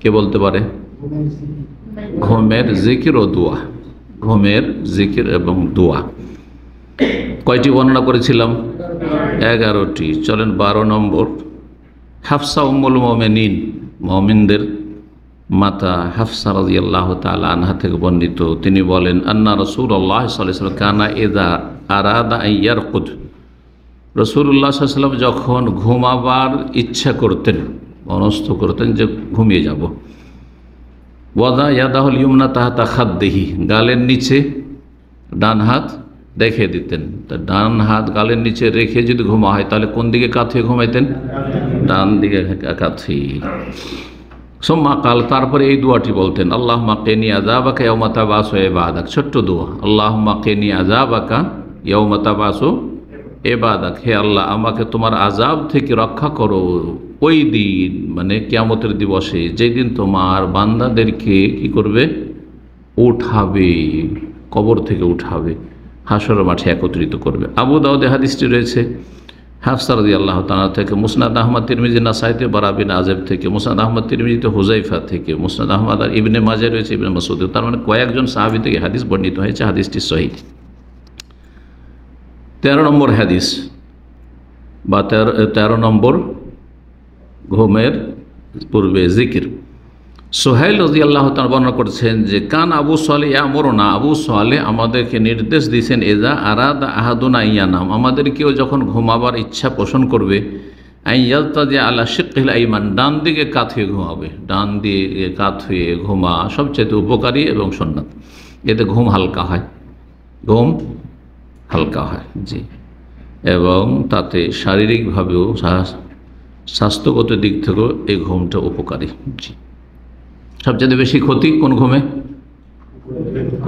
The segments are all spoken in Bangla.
কে বলতে পারে? ঘুমের জিকির ও দোয়া। ঘুমের জিকির এবং দোয়া কয়টি বর্ণনা করেছিলাম? 11টি। চলেন 12 নম্বর। হাফসা উম্মুল মুমিনিন, মুমিনদের মাতা হাফসা রাদিয়াল্লাহু তাআলা আনহা থেকে বর্ণিত, তিনি বলেন আন্না রাসূলুল্লাহ সাল্লাল্লাহু আলাইহি ওয়াসাল্লাম কানা ইযা আরাদা আন ইয়ারকুদ, রাসূলুল্লাহ সাল্লাল্লাহু আলাইহি ওয়াসাল্লাম যখন ঘুমাবার ইচ্ছা করতেন, মনস্থ করতেন যে ঘুমিয়ে যাব, ওয়াদা ইয়াদাহুল ইউমনা তাহতা খাদ্দিহি, গালের নিচে ডান হাত রেখে দিতেন। তা ডান হাত গালের নিচে রেখে যদি ঘুমা হয় তাহলে কোন দিকে কাত হয়ে ঘুমাইতেন? ডান দিকে কাত হয়ে। সুম্মা কাল, তারপরে এই দোয়াটি বলতেন, আল্লাহুম্মা কিনি আযাবাকা ইয়াওমা তাবআসু ইবাদাক, ছোট্ট দোয়া, আল্লাহুম্মা কিনি আযাবাকা ইয়াওমা তাবআসু ইবাদাক, হে আল্লাহ আমাকে তোমার আযাব থেকে রক্ষা করো ওই দিন, মানে কিয়ামতের দিবসে, যেই দিন তোমার বান্দাদেরকে কি করবে? উঠাবে, কবর থেকে উঠাবে, হাসরের মাঠে একত্রিত করবে। আবু দাউদে হাদিসটি রয়েছে হাফসা রাদিয়াল্লাহু তাআলা থেকে, মুসনাদ আহমদ, তিরমিজি, নাসাইতে বারা বিন আযিব থেকে, মুসনাদ আহমদ তিরমিজিতে হুযায়ফা থেকে, মুসনাদ আহমদ আর ইবনে মাজাহ রয়েছে ইবনে মাসউদ, তার মানে কয়েকজন সাহাবী থেকে হাদিস বর্ণিত হয়েছে। হাদিসটি সহিহ। 13 নম্বর হাদিস বা 13 নম্বর ঘুমের পূর্বে জিকির। সোহাইল রাদিয়াল্লাহু তাআলা বর্ণনা করছেন যে কান আবু সালেহ ইয়ামুরুনা, আবু সালেহ আমাদেরকে নির্দেশ দিয়েছেন, এজা আরাদা আহাদুনা ইয়ানাম, আমাদের কেউ যখন ঘুমাবার ইচ্ছা পোষণ করবে, আইয়ালতাজি আলা শিক্কিল আইমান, ডান দিকে কাত হয়ে ঘুমাবে। ডান দিকে কাত হয়ে ঘুমা সবচেয়ে উপকারী এবং সুন্নাত, এতে ঘুম হালকা হয়, ঘুম হালকা হয়, জি, এবং তাতে শারীরিকভাবেও স্বাস্থ্যগত দিক থেকেও এই ঘুমটা উপকারী। জি, সবচেয়ে বেশি ক্ষতি কোন ঘুমে?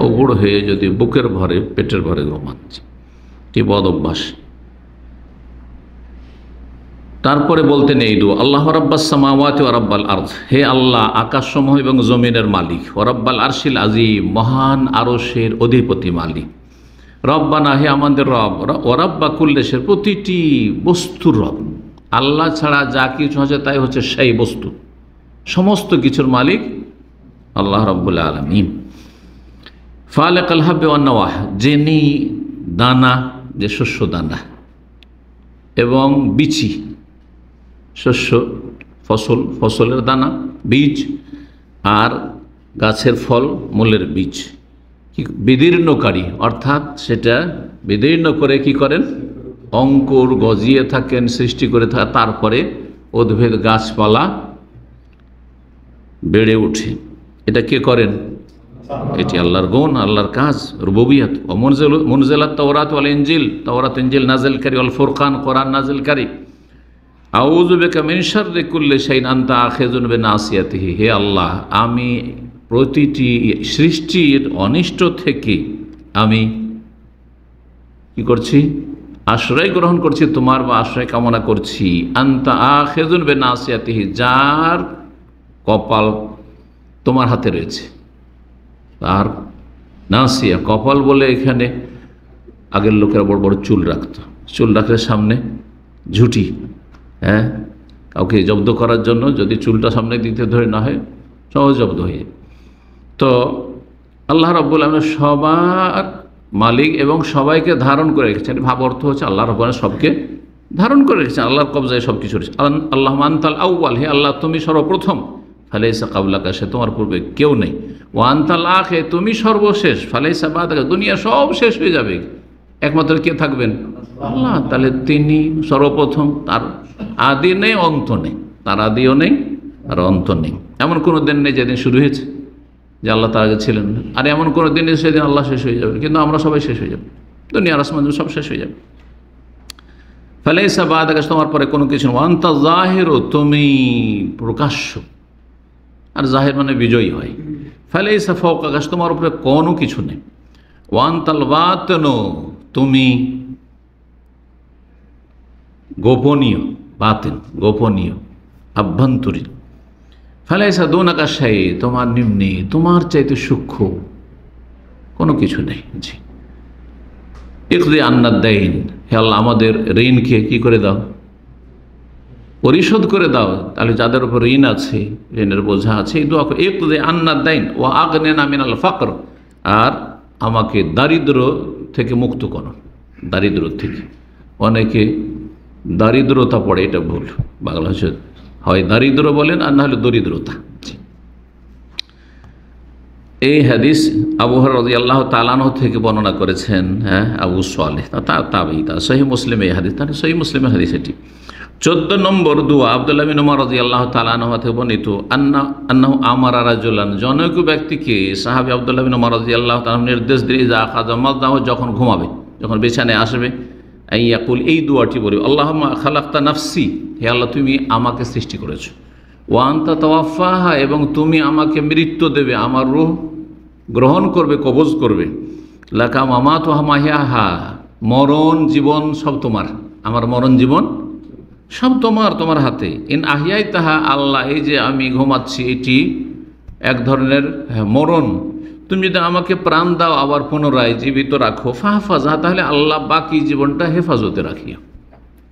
উবুড় হয়ে যদি বুকের ভরে, পেটের ভরে ঘুমাচ্ছে, কি বদ অভ্যাস। তারপরে বলতেন এই দোয়া, আল্লাহ রাব্বাস সামাওয়াতি ওয়া রাব্বাল আরদ, হে আল্লাহ আকাশসমূহ এবং জমিনের মালিক, ওয়া রাব্বাল আরশিল আযীম, মহান আরশের অধিপতি মালিক, রব্বানা, হে আমাদের রব, ওয়া রাব্বা কুল্লি শাই, প্রতিটি বস্তুর রব, আল্লাহ ছাড়া যা কিছু আছে তাই হচ্ছে সেই বস্তু, সমস্ত কিছুর মালিক আল্লাহ রাব্বুল আলামিন। ফালিকাল হাব্বি ওয়ান নাওয়াহ, যিনি দানা, যে শস্য দানা এবং বিচি, শস্য ফসল, ফসলের দানা, বীজ, আর গাছের ফল মূলের বীজ কি বিদীর্ণকারী, অর্থাৎ সেটা বিদীর্ণ করে কি করেন? অঙ্কুর গজিয়ে থাকেন, সৃষ্টি করে থাকেন, তারপরে উদ্ভিদ গাছপালা বেড়ে ওঠে। এটা কে করেন? এটি আল্লাহর গুণ, আল্লাহর কাজ, রুবুবিয়ত। ও মুনজিলাত তাওরাত ওয়াল ইনজিল, তাওরাত ইনজিল নাযিলকারী, ওয়াল ফুরকান, কোরআন নাযিলকারী। আউযু বিকা মিন শাররি কুল্লি শাইইন আনতা আখিযুন বিনাসিয়াতিহি, হে আল্লাহ আমি প্রতিটি সৃষ্টির অনিষ্ট থেকে আমি কি করছি? আশ্রয় গ্রহণ করছি তোমার, বা আশ্রয় কামনা করছি। আনতা আখিযুন বিনাসিয়াতিহি, যার কপাল তোমার হাতে রয়েছে। আর নাসিয়া, কপাল বলে এখানে আগের লোকেরা বড় বড় চুল রাখত, চুল রাখলে সামনে ঝুঁটি, হ্যাঁ, কাউকে জব্দ করার জন্য যদি চুলটা সামনে দিতে ধরে না হয় সহজ জব্দ হয়ে যায়। তো আল্লাহ রাব্বুল আলামিন সবার মালিক এবং সবাইকে ধারণ করে রেখেছেন। ভাব অর্থ হচ্ছে আল্লাহ রাব্বুল আলামিন সবকে ধারণ করে রেখেছেন, আল্লাহর কবজায় সব কিছু রয়েছে। আল্লাহুম্মা আনতাল আউয়াল, হে আল্লাহ তুমি সর্বপ্রথম, ফালাইসা কাবলাকা, সে তোমার পূর্বে কেউ নেই। ওয়া আনতাল আখির, তুমি সর্বশেষ, ফালাইসা বাদাকা, দুনিয়া সব শেষ হয়ে যাবে, একমাত্র কে থাকবেন? আল্লাহ। তাহলে তিনি সর্বপ্রথম, তার আদি নেই, অন্ত নেই, তার আদিও নেই আর অন্ত নেই। এমন কোনো দিন নেই যেদিন শুরু হয়েছে যে আল্লাহ তার আগে ছিলেন না, আর এমন কোনো দিন নেই সেদিন আল্লাহ শেষ হয়ে যাবে, কিন্তু আমরা সবাই শেষ হয়ে যাব, দুনিয়ার আসমান সব শেষ হয়ে যাবে। ফালাইসা বাদাকা, তোমার পরে কোনো কিছু, ওয়া আনতা যাহিরু, তুমি প্রকাশ্য, আর জাহির মানে বিজয়ী হয়। ফালাইসা ফাওকাকা, তোমার উপরে কোনো কিছু নেই। ওয়া আনতাল বাতিনু, তুমি গোপনীয়, বাতিন গোপনীয়, আভ্যন্তরীণ। ফালাইসা দুনাকা শাই, তোমার নিম্নে, তোমার চাইতে সূক্ষ্ম কোনো কিছু নেই। জি, ইকদি আন্নাদ দাইন, হে আল্লাহ আমাদের ঋণকে কি করে দাও, পরিশোধ করে দাও, তাহলে যাদের উপর ঋণ আছে, ঋণের বোঝা আছে, এই দোয়া করে ইকদি আন্না দাইন ও আগনিনা মিনাল ফাকর, আর আমাকে দারিদ্র থেকে মুক্ত করো। দারিদ্র থেকে, অনেকে দারিদ্রতা পড়ে, এটা ভুল, বাংলা ভাষায় হয় দারিদ্র বলেন আর না হলে দরিদ্রতা। এই হাদিস আবু হুরায়রা রাদিয়াল্লাহু তাআলা আনহু থেকে বর্ণনা করেছেন আবু সালেহ তাবেঈ, সহিহ মুসলিম এই হাদিস, তাহলে সহিহ মুসলিমের হাদিস এটি। 14 নম্বর দোয়া আব্দুল্লাহ বিন উমর রাদিয়াল্লাহু তাআলা আনহু থেকে বর্ণিত, আন্নাহু আমারা রাজুলান, জনৈক ব্যক্তিকে সাহাবী আব্দুল্লাহ বিন উমর রাদিয়াল্লাহু তাআলা নির্দেশ দিয়ে ইযা আখাযা মাযদাহু, যখন ঘুমাবে, যখন বিছানায় আসবে, আইয়াকুল, এই দোয়াটি বলবে, আল্লাহুম্মা খালাকতা নাফসি, হে আল্লাহ তুমি আমাকে সৃষ্টি করেছো, ওয়া আনতা তাওয়াফাহা, এবং তুমি আমাকে মৃত্যু দেবে, আমার রূহ গ্রহণ করবে, কবজ করবে, লাকা মামাতুহা মাহিয়াহা, মরণ জীবন সব তোমার, আমার মরণ জীবন সব তোমার, তোমার হাতে। ইন আহিয়াই তাহা, আল্লাহ এই যে আমি ঘুমাচ্ছি এটি এক ধরনের মরণ, তুমি যদি আমাকে প্রাণ দাও আবার পুনরায় জীবিত রাখো, ফাহফাজা, তাহলে আল্লাহ বাকি জীবনটা হেফাজতে রাখিও।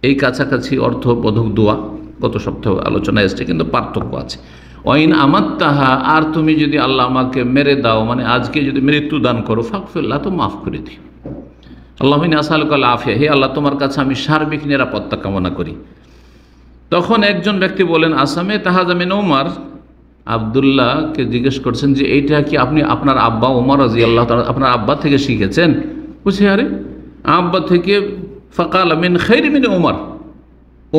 এই কাছাকাছি অর্থবোধক দোয়া গত সপ্তাহে আলোচনা এসছে, কিন্তু পার্থক্য আছে। ওয়াইন আমাত্তাহা, আর তুমি যদি আল্লাহ আমাকে মেরে দাও, মানে আজকে যদি মৃত্যু দান করো, ফাগফিরলাহ, তো মাফ করে দিও। আল্লাহুম্মা আসআলুকা আফিয়া, হে আল্লাহ তোমার কাছে আমি সার্বিক নিরাপত্তা কামনা করি। তখন একজন ব্যক্তি বলেন, আসামে তাহাজা মিন উমর, আব্দুল্লাহকে জিজ্ঞেস করছেন যে এইটা কি আপনি আপনার আব্বা উমর রাদিয়াল্লাহু তাআলা, আপনার আব্বা থেকে শিখেছেন? বুঝছে, আরে আব্বা থেকে। ফাকাল মিন খাইরি মিন উমর,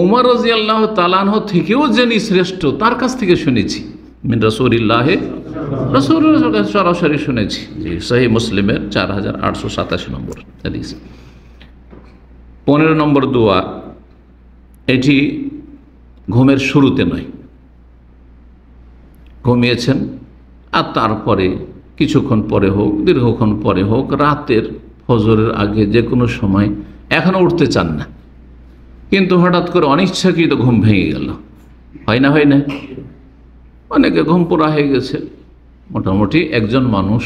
উমর রাদিয়াল্লাহু তাআলা আনহু থেকেও যিনি শ্রেষ্ঠ তার কাছ থেকে শুনেছি। মিন রাসূলিল্লাহ, রাসূলুল্লাহ সরাসরি শুনেছি। জি, সহিহ মুসলিমের 4887 নম্বর হাদিস। 15 নম্বর দোয়া, এটি ঘুমের শুরুতে নয়, ঘুমিয়েছেন আর তারপরে কিছুক্ষণ পরে হোক, দীর্ঘক্ষণ পরে হোক, রাতের ফজরের আগে, যে কোনো সময়, এখনও উঠতে চান না, কিন্তু হঠাৎ করে অনিচ্ছাকৃত ঘুম ভেঙে গেল, হয় না? হয় না? অনেকে ঘুম পুরা হয়ে গেছে। মোটামুটি একজন মানুষ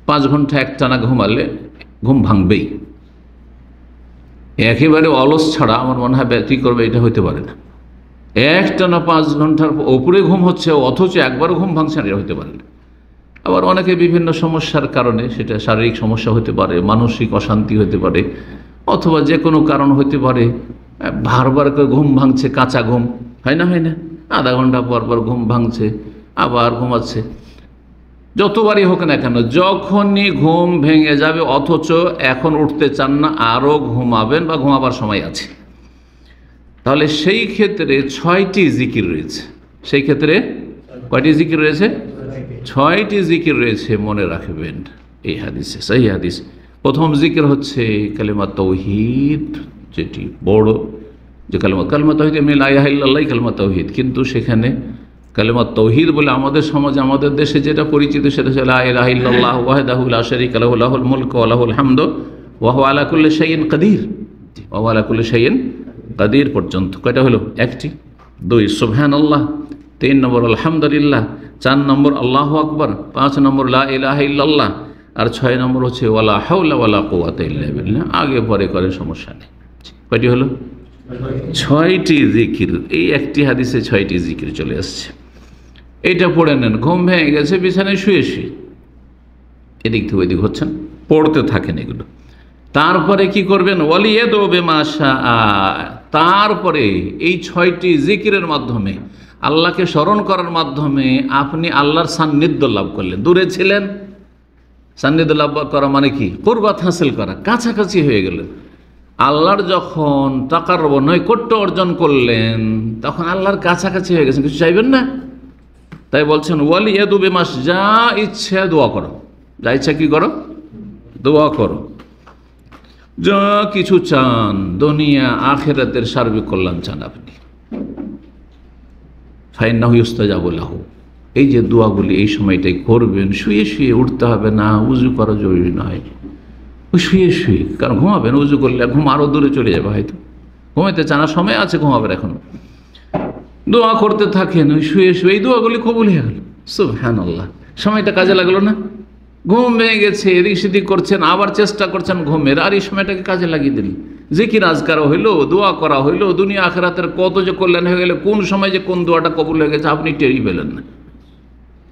5 ঘন্টা একটানা ঘুমালে ঘুম ভাঙবেই, একেবারে অলস ছাড়া আমার মনে হয় ব্যতি করবে, এটা হইতে পারে না। একটানা 5 ঘন্টার ওপরে ঘুম হচ্ছে, অথচ একবারও ঘুম ভাঙছে না, এটা হইতে পারে না। আবার অনেকে বিভিন্ন সমস্যার কারণে, সেটা শারীরিক সমস্যা হতে পারে, মানসিক অশান্তি হতে পারে, অথবা যে কোনো কারণ হতে পারে, বারবার করে ঘুম ভাঙছে, কাঁচা ঘুম, হয় না? হয় না? আধা ঘন্টা পর পর ঘুম ভাঙছে, আবার ঘুমাচ্ছে। যতবারই হোক না কেন, যখনই ঘুম ভেঙে যাবে অথচ এখন উঠতে চান না, আরও ঘুমাবেন বা ঘুমাবার সময় আছে, তাহলে সেই ক্ষেত্রে 6টি জিকির রয়েছে। সেই ক্ষেত্রে কয়টি জিকির রয়েছে? 6টি জিকির রয়েছে, মনে রাখবেন এই হাদিসে, সেই হাদিস। প্রথম জিকির হচ্ছে কালিমা তাওহীদ, যেটি বড় যে কালিমা তাওহীদ, এমনি লা ইলাহা ইল্লাল্লাহ কালিমা তাওহীদ, কিন্তু সেখানে কালিমা তাওহীদ বলে আমাদের সমাজে, আমাদের দেশে যেটা পরিচিত, সেটা হচ্ছে লা ইলাহা ইল্লাল্লাহ ওয়াহদাহু লা শারীকা লাহু লাহুল মুলকু ওয়া লাহুল হামদু ওয়া হুয়া আলা কুল্লি শাইইন কাদির, ওয়া হুয়া আলা কুল্লি শাইইন কাদির পর্যন্ত। কয়টা হলো? 1টি। 2 সুবহানাল্লাহ, 3 নম্বর আলহামদুলিল্লাহ, 4 নম্বর আল্লাহু আকবার, 5 নম্বর লা ইলাহা ইল্লাল্লাহ, আর 6 নম্বর হচ্ছে ওয়ালা হাওলা ওয়ালা কুওয়াতা ইল্লা বিল্লাহ। আগে পরে করে সমস্যা নেই। কয়টি হলো? 6টি জিকির। এই একটি হাদিসে 6টি জিকির চলে আসছে। এইটা পড়ে নেন। ঘুম ভেঙে গেছে, বিছানায় শুয়ে শুয়ে এদিক থেকে ওইদিক হচ্ছেন, পড়তে থাকেন এগুলো। তারপরে কি করবেন? ওয়ালিয়াদু বিমা শাআ, তারপরে এই 6টি জিকিরের মাধ্যমে, আল্লাহকে স্মরণ করার মাধ্যমে আপনি আল্লাহর সান্নিধ্য লাভ করলেন। দূরে ছিলেন, সান্নিধ্য লাভ করা মানে কি? কুরবাত হাসিল করা, কাছাকাছি হয়ে গেলেন। আল্লাহর যখন তাকাররুব, নৈকট্য অর্জন করলেন, তখন আল্লাহর কাছাকাছি হয়ে গেছেন। কিছু চাইবেন না, তাই বলছেন ওয়ালিয়াদু বিমা, যা ইচ্ছা দোয়া করো, যা ইচ্ছা কি করো? দোয়া করো। যা কিছু চান, দুনিয়া আখিরাতের সার্বিক কল্যাণ চান আপনি, ফাইন্নাহু ইউস্তাজাবু লাহু। এই যে দোয়াগুলি এই সময়টাই করবেন, শুয়ে শুয়ে, উঠতে হবে না, উজু করা জরুরি নয়, ওই শুয়ে শুয়ে, কারণ ঘুমাবেন, উজু করলে ঘুম আরও দূরে চলে যাবে, হয়তো ঘুমাইতে চানা সময় আছে, ঘুমাবেন এখন, দোয়া করতে থাকেন ওই শুয়ে শুয়ে, এই দোয়াগুলি কবুল হয়ে গেল। সুবহানাল্লাহ, সময়টা কাজে লাগলো না? ঘুম ভেঙে গেছে, এদিক সেদিক করছেন, আবার চেষ্টা করছেন ঘুমের, আর এই সময়টাকে কাজে লাগিয়ে দিন। জিকির আজকার হইলো, দোয়া করা হইলো, দুনিয়া আখিরাতের কত যে কল্যাণ হয়ে গেলে কোন সময় যে কোন দোয়াটা কবুল হয়ে গেছে আপনি টেরই পেলেন না।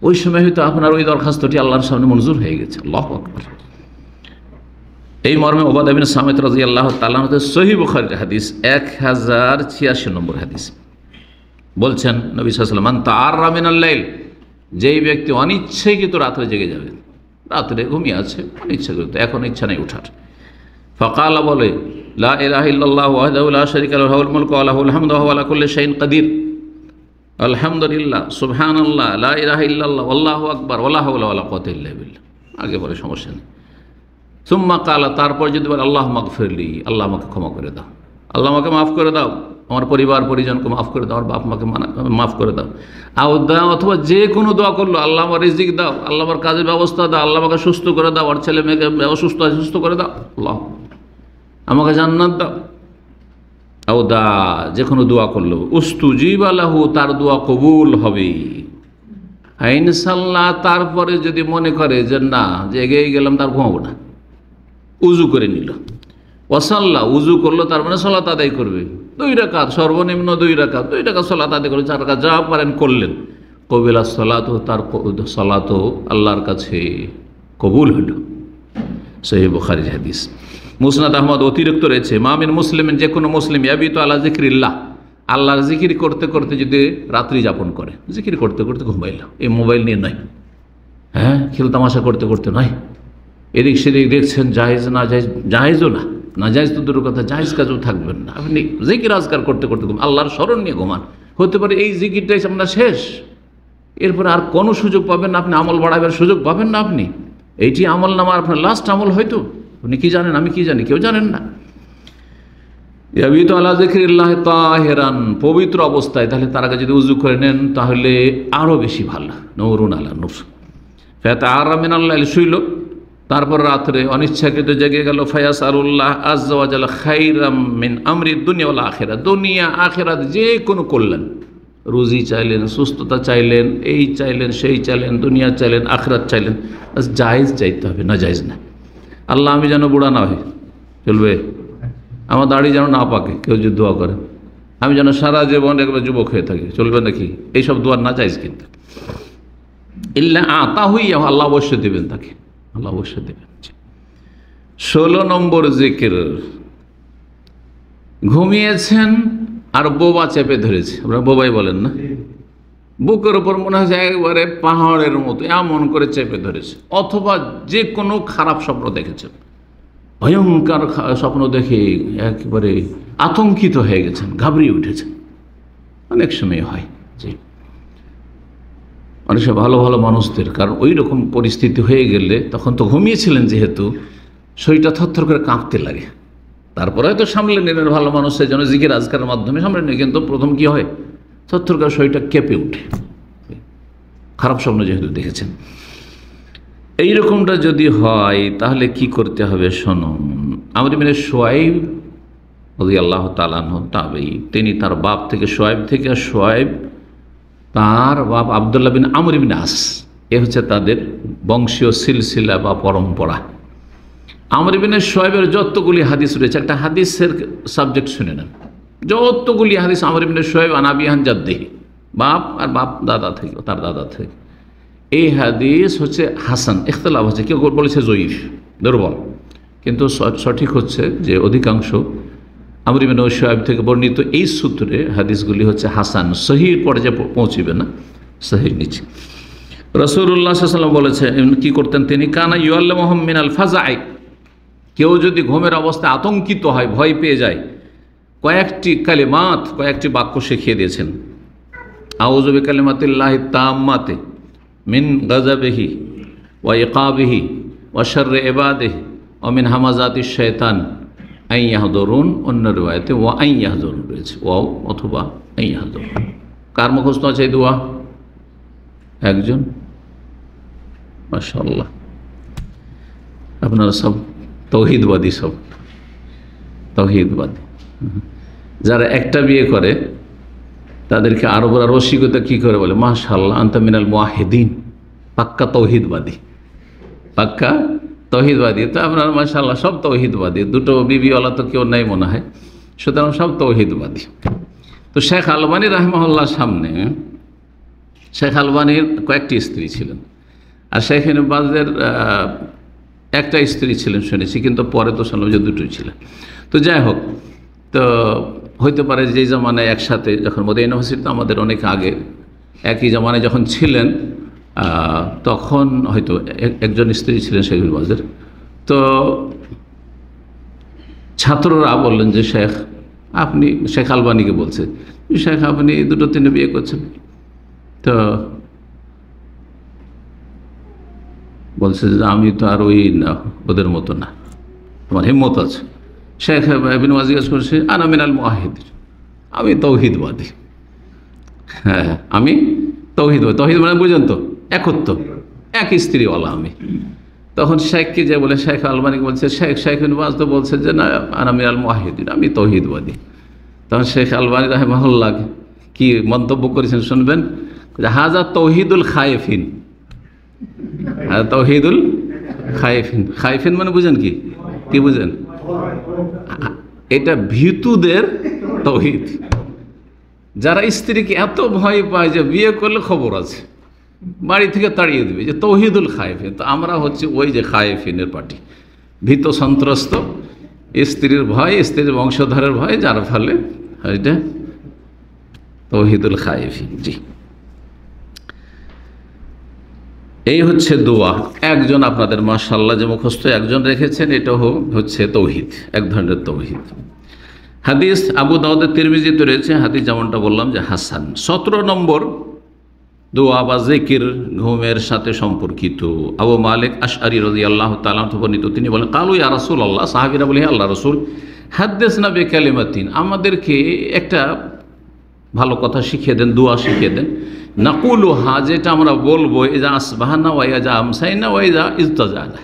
ওই সময় হয়তো আপনার ওই দরখাস্তটি আল্লাহর সামনে মঞ্জুর হয়ে গেছে। আল্লাহু আকবার। এই মর্মে উবাদা বিন সামিত রাদিয়াল্লাহু তাআলা আনহু সহিহ বুখারীর হাদিস 1086 নম্বর হাদিস বলছেন নবী সাল্লাল্লাহু আলাইহি ওয়াসাল্লাম, মান তাআররা মিনাল লাইল, যেই ব্যক্তি অনিচ্ছাকৃত রাতে জেগে যাবে, রাতে ঘুমিয়ে আছে অনিচ্ছাকৃত, এখন ইচ্ছা নেই ওঠার, ফাকালা বলে লা ইলাহা ইল্লাল্লাহু ওয়াহদাহু লা শারীকা লাহু লাহুল মুলকু ওয়া লাহুল হামদু ওয়া হুয়া আলা কুল্লি শাইইন কাদির, আলহামদুলিল্লাহ, সুবহানাল্লাহ, লা ইলাহা ইল্লাল্লাহ, আল্লাহু আকবার, ওয়া লা হাওলা ওয়া লা কুওয়াতা ইল্লা বিল্লাহ। আগে পরে সমস্যা নেই। সুম্মা কালা, তারপর যদি বলে আল্লাহ মাগফিরলি, আল্লাহ আমাকে ক্ষমা করে দাও, আল্লাহ আমাকে মাফ করে দাও, আমার পরিবার পরিজনকে মাফ করে দাও, আমার বাপ মাকে মাফ করে দাও, আউদা, অথবা যে কোনো দোয়া করলো, আল্লাহ আমার রিজিক দাও, আল্লাহ আমার কাজের ব্যবস্থা দাও, আল্লাহ আমাকে সুস্থ করে দাও, আর ছেলে মেয়েকে অসুস্থ আছে সুস্থ করে দাও, আল্লাহ আমাকে জান্নাত দাও, আউদা, যে কোনো দোয়া করলো, উস্তুজিবা লাহু, তার দোয়া কবুল হবে। ইনশাআল্লাহ, তারপরে যদি মনে করে যে না, যে এগিয়ে গেলাম, তার ঘুমাবো না, উজু করে নিল, ওয়াসাল্লাহ, উজু করলো, তার মানে সালাত আদায় করবে 2 রাকাত, সর্বনিম্ন 2 রাকাত, 2 রাকাত সালাত আদায় করবে, 4 রাকাত যা পারেন করলেন, কবিলা সালাত, তার সালাত আল্লাহর কাছে কবুল হলো। সহিহ বুখারীর হাদিস। মুসনাদ আহমদ অতিরিক্ত রয়েছে, মামিন মুসলিমের, যে কোনো মুসলিম, ইয়াবিতু আলা যিকরিল্লাহ, আল্লাহর জিকির করতে করতে যদি রাত্রি যাপন করে, জিকির করতে করতে ঘুমাইল, এই মোবাইল নিয়ে নয়, হ্যাঁ, খেল তামাশা করতে করতে নয়, এদিক সেদিক দেখছেন, জায়েজ না জায়েজ, জায়েজও না জায়েজ তো দূরের কথা, জায়েজ কাজও থাকবেন না, আপনি জিকির আজকার করতে করতে আল্লাহর স্মরণ নিয়ে ঘুমান, হতে পারে এই জিকিরটাই আপনার শেষ, এরপরে আর কোনো সুযোগ পাবেন না, আপনি আমল বাড়াবার সুযোগ পাবেন না, আপনি এইটি আমল নামা আপনার লাস্ট আমল, হয়তো আপনি কি জানেন, আমি কি জানি, কেউ জানেন না। ইয়াবিতু আলা যিকরিল্লাহি তাহিরান, পবিত্র অবস্থায়, তাহলে তার আগে যদি উযু করে নেন তাহলে আরও বেশি ভালো, নূরুন আলা নূর। ফাতাআরা মিনাল লাইল, শুইল, তারপর রাত্রে অনিচ্ছাকৃত জেগে গেল, ফায়াসআলুল্লাহ আযজা ওয়া জাল্লা খায়রাম মিন আমরি দুনিয়া ওয়াল আখিরাত, দুনিয়া আখিরাত যে কোনো কল্যাণ, রুজি চাইলেন, সুস্থতা চাইলেন, এই চাইলেন, সেই চাইলেন, দুনিয়া চাইলেন, আখিরাত চাইলেন, জায়েজ চাইতে হবে, না জায়েজ না। আল্লাহ আমি যেন বুড়া না হই, চলবে? আমার দাড়ি যেন না পাকে, কেউ যদি দোয়া করে, আমি যেন সারা জীবন একবার যুবক হয়ে থাকি, চলবে নাকি? এইসব দোয়ার না জায়েজ। কিন্তু ইল্লা আতাহুইয়া, আল্লাহ অবশ্যই দেবেন তাকে, আল্লাহ অবশ্যই দেবেন। 16 নম্বর জিকির, ঘুমিয়েছেন আর বোবা চেপে ধরেছে, আপনারা বোবাই বলেন না, বুকের ওপর মনে হচ্ছে একবারে পাহাড়ের মতো এমন করে চেপে ধরেছে, অথবা যে কোনো খারাপ স্বপ্ন দেখেছেন, ভয়ঙ্কর স্বপ্ন দেখে একেবারে আতঙ্কিত হয়ে গেছেন, ঘাবড়িয়ে উঠেছেন, অনেক সময় হয় যে অনেক সময় ভালো ভালো মানুষদের, কারণ ওই রকম পরিস্থিতি হয়ে গেলে তখন তো ঘুমিয়েছিলেন যেহেতু, শরীরটা থরথর করে কাঁপতে লাগে, তারপরে হয়তো সামলে নিলেন, ভালো মানুষের জন্য জিকির আজকারের মাধ্যমে সামলে নিলেন, কিন্তু প্রথম কি হয়, থরথর করে শরীরটা কেঁপে উঠে, খারাপ স্বপ্ন যেহেতু দেখেছেন। এইরকমটা যদি হয় তাহলে কি করতে হবে শুনুন। আমর ইবনে শুআয়ব রাদিয়াল্লাহু তাআলা আনহু তাবেঈ, তিনি তার বাপ থেকে, শুআয়ব থেকে, শুআয়ব তার বাপ আব্দুল্লাহ বিন আমর ইবনে আস, এ হচ্ছে তাদের বংশীয় সিলসিলা বা পরম্পরা। আমর ইবনে শুআয়বের যতগুলি হাদিস রয়েছে, একটা হাদিসের সাবজেক্ট শুনে নেন, যতগুলি হাদিস আমর ইবনে শুআয়ব আন আবিহি জাদ্দিহি, বাপ আর বাপ দাদা থেকে, তার দাদা থেকে, এই হাদিস হচ্ছে হাসান, ইখতিলাফ হচ্ছে, কেউ বলেছে জয়ীফ, দুর্বল, কিন্তু সঠিক হচ্ছে যে অধিকাংশ আমর ইবনে শুআয়ব থেকে বর্ণিত এই সূত্রে হাদিসগুলি হচ্ছে হাসান, সহিহ পর্যায়ে পৌঁছিবে না, সহিহ নিচে। রাসূলুল্লাহ সাল্লাল্লাহু আলাইহি ওয়াসাল্লাম বলেছেন, কি করতেন তিনি, কানা ইউআল্লিমুহুম মিনাল ফাজাই, কেউ যদি ঘুমের অবস্থায় আতঙ্কিত হয়, ভয় পেয়ে যায়, কয়েকটি কালিমাত, কয়েকটি বাক্য শিখিয়ে দিয়েছেন। আউযু বিকালিমাতিল্লাহি তাম্মাতি মিন গাযাবিহি ওয়া ইকাবিহি ওয়া শাররি ইবাদিহি ওয়া মিন হামাযাতিশ শাইতান আন ইয়াহযুরুন, অন্য রিওয়ায়াতে ওয়া আন ইয়াহযুরুন রয়েছে, ওয়াও অথবা আন ইয়াহযুরুন। কার মুখস্থ আছে এই দোয়া? একজন, মাশাআল্লাহ, আপনারা সব তৌহিদবাদী, সব তৌহিদবাদী। যারা একটা বিয়ে করে তাদেরকে আরবরা রসিকতা কী করে বলে, মাশাআল্লাহ আনতা মিনাল মুওয়াহিদিন, পাক্কা তৌহিদবাদী, পাক্কা তৌহিদবাদী। তো আপনার মাশাআল্লাহ সব তৌহিদবাদী, দুটো বিবিওয়ালা তো কেউ নাই মনে হয়, সুতরাং সব তৌহিদবাদী। তো শেখ আলবানী রাহিমাহুল্লাহর সামনে, শেখ আলবানীর কয়েকটি স্ত্রী ছিলেন, আর শেখ ইবনে বাজের একটা স্ত্রী ছিলেন শুনেছি, কিন্তু পরে তো শুনলাম যে দুটোই ছিলেন। তো যাই হোক, তো হইতে পারে যে জামানায় একসাথে, যখন মদিনা ইউনিভার্সিটি তো আমাদের অনেক আগে, একই জামানায় যখন ছিলেন তখন হয়তো একজন স্ত্রী ছিলেন শেখ ইবনে বাজের। তো ছাত্ররা বললেন যে শেখ আপনি, শেখ আলবানীকে বলছে, শেখ আপনি দুটো তিনটে বিয়ে করছেন। তো বলছে যে আমি তো আর ওই না, ওদের মতো না, তোমার হিম্মত আছে। শেখ ইবনে বাজ জিজ্ঞেস করছে আনা মিনাল মুআহিদিন, আমি তৌহিদবাদী। হ্যাঁ, আমি তৌহিদবাদী। তৌহিদ মানে বুঝেন তো, একত্ব, এক স্ত্রীওয়ালা আমি। তখন শেখকে যে বলে, শেখ আলবানীকে বলছে, শেখ ইবনে বাজ তো বলছে যে না আনা মিনাল মুআহিদিন, আমি তৌহিদবাদী। তখন শেখ আলবানী রাহিমাহুল্লাহ কি মন্তব্য করেছেন শুনবেন, হাজা তৌহিদুল খায়েফিন। তৌহিদুল খায়েফিন, খায়েফিন মানে বুঝেন কি, কি বুঝেন? এটা ভীতুদের তৌহিদ, যারা স্ত্রীকে এত ভয় পায় যে বিয়ে করলে খবর আছে, বাড়ি থেকে তাড়িয়ে দেবে, যে তৌহিদুল খায়েফিন। তো আমরা হচ্ছে ওই যে খায়েফিনের পার্টি, ভীত সন্ত্রস্ত, স্ত্রীর ভয়, স্ত্রীর বংশধরের ভয়, যার ফলে এটা তৌহিদুল খায়েফিন। জি, এই হচ্ছে দোয়া। একজন আপনাদের মাশাআল্লাহ যে মুখস্থ একজন রেখেছেন, এটা হচ্ছে তৌহিদ, এক ধরনের তৌহিদ। হাদিস আবু দাউদের তিরমিজিতে রয়েছে, হাদিস যেমনটা বললাম যে হাসান। 17 নম্বর দোয়া বা জিকির ঘুমের সাথে সম্পর্কিত। আবু মালিক আশআরী রাদিয়াল্লাহু তাআলা বর্ণিত, তিনি বলেন কালু ইয়া রাসূলুল্লাহ, সাহাবীরা বলে হে আল্লাহর রাসূল, হাদ্দিসনা বিকালিমাতিন, আমাদেরকে একটা ভালো কথা শিখিয়ে দেন, দোয়া শিখিয়ে দেন। নাকুলুহা, যেটা আমরা বলবো, ইজা আসবাহনা ওয়া ইজা আমসাইনা ওয়া ইজা ইজতাজানা,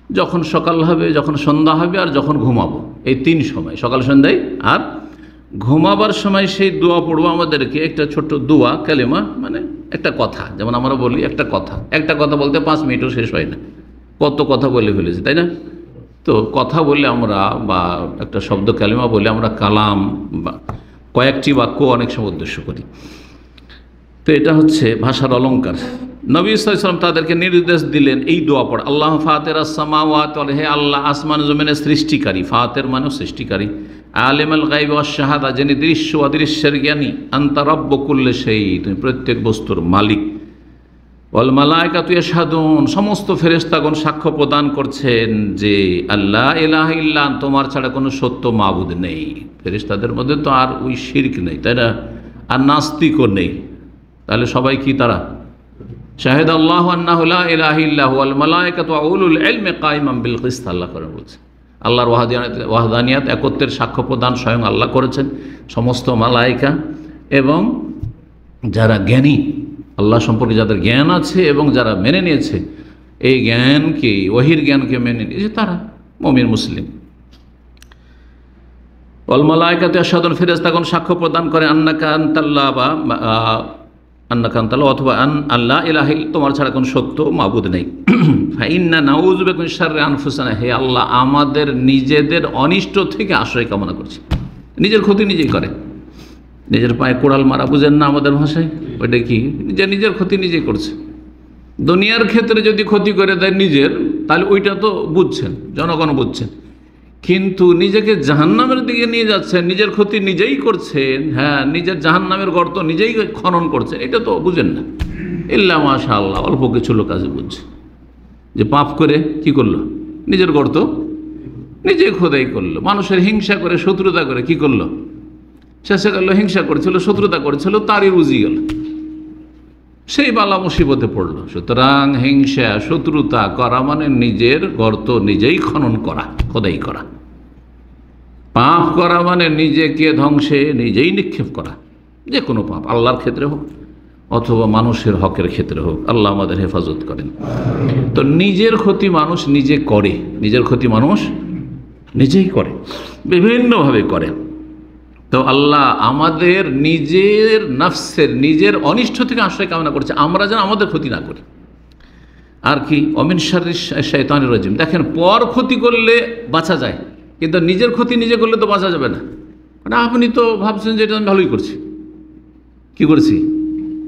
যখন সকাল হবে, যখন সন্ধ্যা হবে, আর যখন ঘুমাবো, এই 3 সময়, সকাল সন্ধ্যায় আর ঘুমাবার সময় সেই দোয়া পড়বো। আমাদেরকে একটা ছোট্ট দোয়া, কালেমা মানে একটা কথা, যেমন আমরা বলি একটা কথা বলতে 5 মিনিটও শেষ হয় না, কত কথা বলে ফেলেছি, তাই না? তো কথা বললে আমরা, বা একটা শব্দ কালেমা বলে আমরা কালাম বা কয়েকটি বাক্য অনেক সময় উদ্দেশ্য করি। তো এটা হচ্ছে ভাষার অলঙ্কার। নবী সাল্লাল্লাহু আলাইহি ওয়াসাল্লাম তাদেরকে নির্দেশ দিলেন এই দোয়া পড়া, আল্লাহ ফাতিরাস সামাওয়াতি ওয়াল, হে আল্লাহ আসমান জমিনের সৃষ্টিকারী, ফাতির মানে সৃষ্টিকারী, আলিমুল গায়ব ওয়াশ শাহাদা, যিনি দৃশ্য অদৃশ্যের জ্ঞানী, আনতা রাব্বু কুল্লি শাই, তুমি প্রত্যেক বস্তুর মালিক, ওয়াল মালায়েকাতু ইয়াশহাদুন, সমস্ত ফেরেশতাগণ সাক্ষ্য প্রদান করছেন যে আল্লাহ ইলাহা ইল্লা, তোমার ছাড়া কোনো সত্য মাবুদ নেই। ফেরেশতাদের মধ্যে তো আর ওই শিরক নেই, তাই না? আর নাস্তিকও নেই। তাহলে সবাই কি তারা? শাহিদ আল্লাহু আন্নাহু লা ইলাহা ইল্লা হুয়াল মালায়েকাতু ওয়া উলুল ইলমি কায়িমান বিল কিসত, আল্লাহ করে বলছেন। আল্লাহর ওয়াহদানিয়াত, একত্বের সাক্ষ্য প্রদান স্বয়ং আল্লাহ করেছেন, সমস্ত মালায়েকা এবং যারা জ্ঞানী, আল্লাহ সম্পর্কে যাদের জ্ঞান আছে এবং যারা মেনে নিয়েছে এই জ্ঞানকে, ওহির জ্ঞানকে মেনে নিয়েছে, তারা মুমিন মুসলিম। ওয়াল মালায়েকাতু ইয়াশহাদুন, ফেরেশতাগণ সাক্ষ্য প্রদান করে আন্নাকা আনতাল্লাহ, বা আন্নাকা আনতাল্লাহ, অথবা আল্লাহ ইলাহা ইল্লা, তোমার ছাড়া কোনো সত্য মাবুদ নেই। ফাইন্না নাউযু বিকা মিন শাররি আনফুসিনা, হে আল্লাহ আমাদের নিজেদের অনিষ্ট থেকে আশ্রয় কামনা করছি। নিজের ক্ষতি নিজেই করে, নিজের পায়ে কোড়াল মারা, বুঝেন না আমাদের ভাষায়, ওইটা কি? নিজের ক্ষতি নিজেই করছে। দুনিয়ার ক্ষেত্রে যদি ক্ষতি করে দেয় নিজের, তাহলে ওইটা তো বুঝছেন, জনগণ বুঝছেন, কিন্তু নিজেকে জাহান্নামের দিকে নিয়ে যাচ্ছেন, নিজের ক্ষতি নিজেই করছেন, হ্যাঁ, নিজের জাহান্নামের গর্ত নিজেই খনন করছেন, এটা তো বুঝেন না। ইল্লা মাশাআল্লাহ, অল্প কিছু লোক আছে বুঝছে, যে পাপ করে কি করলো, নিজের গর্ত নিজেই খোদাই করলো। মানুষের হিংসা করে, শত্রুতা করে কি করলো, শেষে গেল হিংসা করেছিল, শত্রুতা করেছিল, তারই বুঝি গেল, সেই বালা মুসিবতে পড়লো। সুতরাং হিংসা শত্রুতা করা মানে নিজের গর্ত নিজেই খনন করা, খোদাই করা। পাপ করা মানে নিজেকে ধ্বংসে নিজেই নিক্ষেপ করা, যে কোনো পাপ, আল্লাহর ক্ষেত্রে হোক অথবা মানুষের হকের ক্ষেত্রে হোক, আল্লাহ আমাদের হেফাজত করেন। তো নিজের ক্ষতি মানুষ নিজে করে, নিজের ক্ষতি মানুষ নিজেই করে, বিভিন্নভাবে করে। তো আল্লাহ আমাদের নিজের নফসের, নিজের অনিষ্ট থেকে আশ্রয় কামনা করছে, আমরা যেন আমাদের ক্ষতি না করি। আর কি অমিন শাররি শাইতানির রাজিম। দেখেন, পর ক্ষতি করলে বাঁচা যায়, কিন্তু নিজের ক্ষতি নিজে করলে তো বাঁচা যাবে না। মানে আপনি তো ভাবছেন যে এটা আমি ভালোই করছি, কি করছি?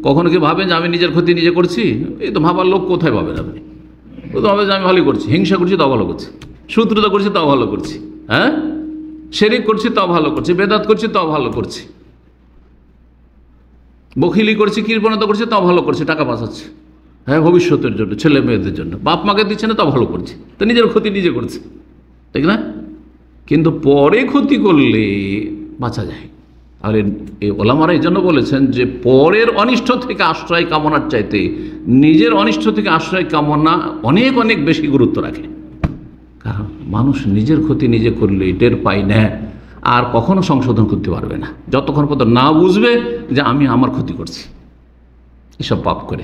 কখনো কি ভাবেন যে আমি নিজের ক্ষতি নিজে করছি? এই তো ভাবার লোক কোথায় পাবেন আপনি? ও তো ভাবে যে আমি ভালোই করছি, হিংসা করছি তাও ভালো করছি, শত্রুতা করছি তাও ভালো করছি, হ্যাঁ, শিরক করছি তাও ভালো করছি, বেদাত করছি তাও ভালো করছি, বখিলি করছি, কৃপণতা করছি তাও ভালো করছি, টাকা বাঁচাচ্ছে, হ্যাঁ, ভবিষ্যতের জন্য, ছেলে মেয়েদের জন্য, বাপ মাকে দিচ্ছে না তাও ভালো করছে, তো নিজের ক্ষতি নিজে করছে, ঠিক না? কিন্তু পরে ক্ষতি করলে বাঁচা যায়। আর এই ওলামারা এই জন্য বলেছেন যে পরের অনিষ্ট থেকে আশ্রয় কামনার চাইতে নিজের অনিষ্ট থেকে আশ্রয় কামনা অনেক অনেক বেশি গুরুত্ব রাখে। কারণ মানুষ নিজের ক্ষতি নিজে করলে টের পায় না, আর কখনো সংশোধন করতে পারবে না যতক্ষণ পর্যন্ত না বুঝবে যে আমি আমার ক্ষতি করছি এসব পাপ করে,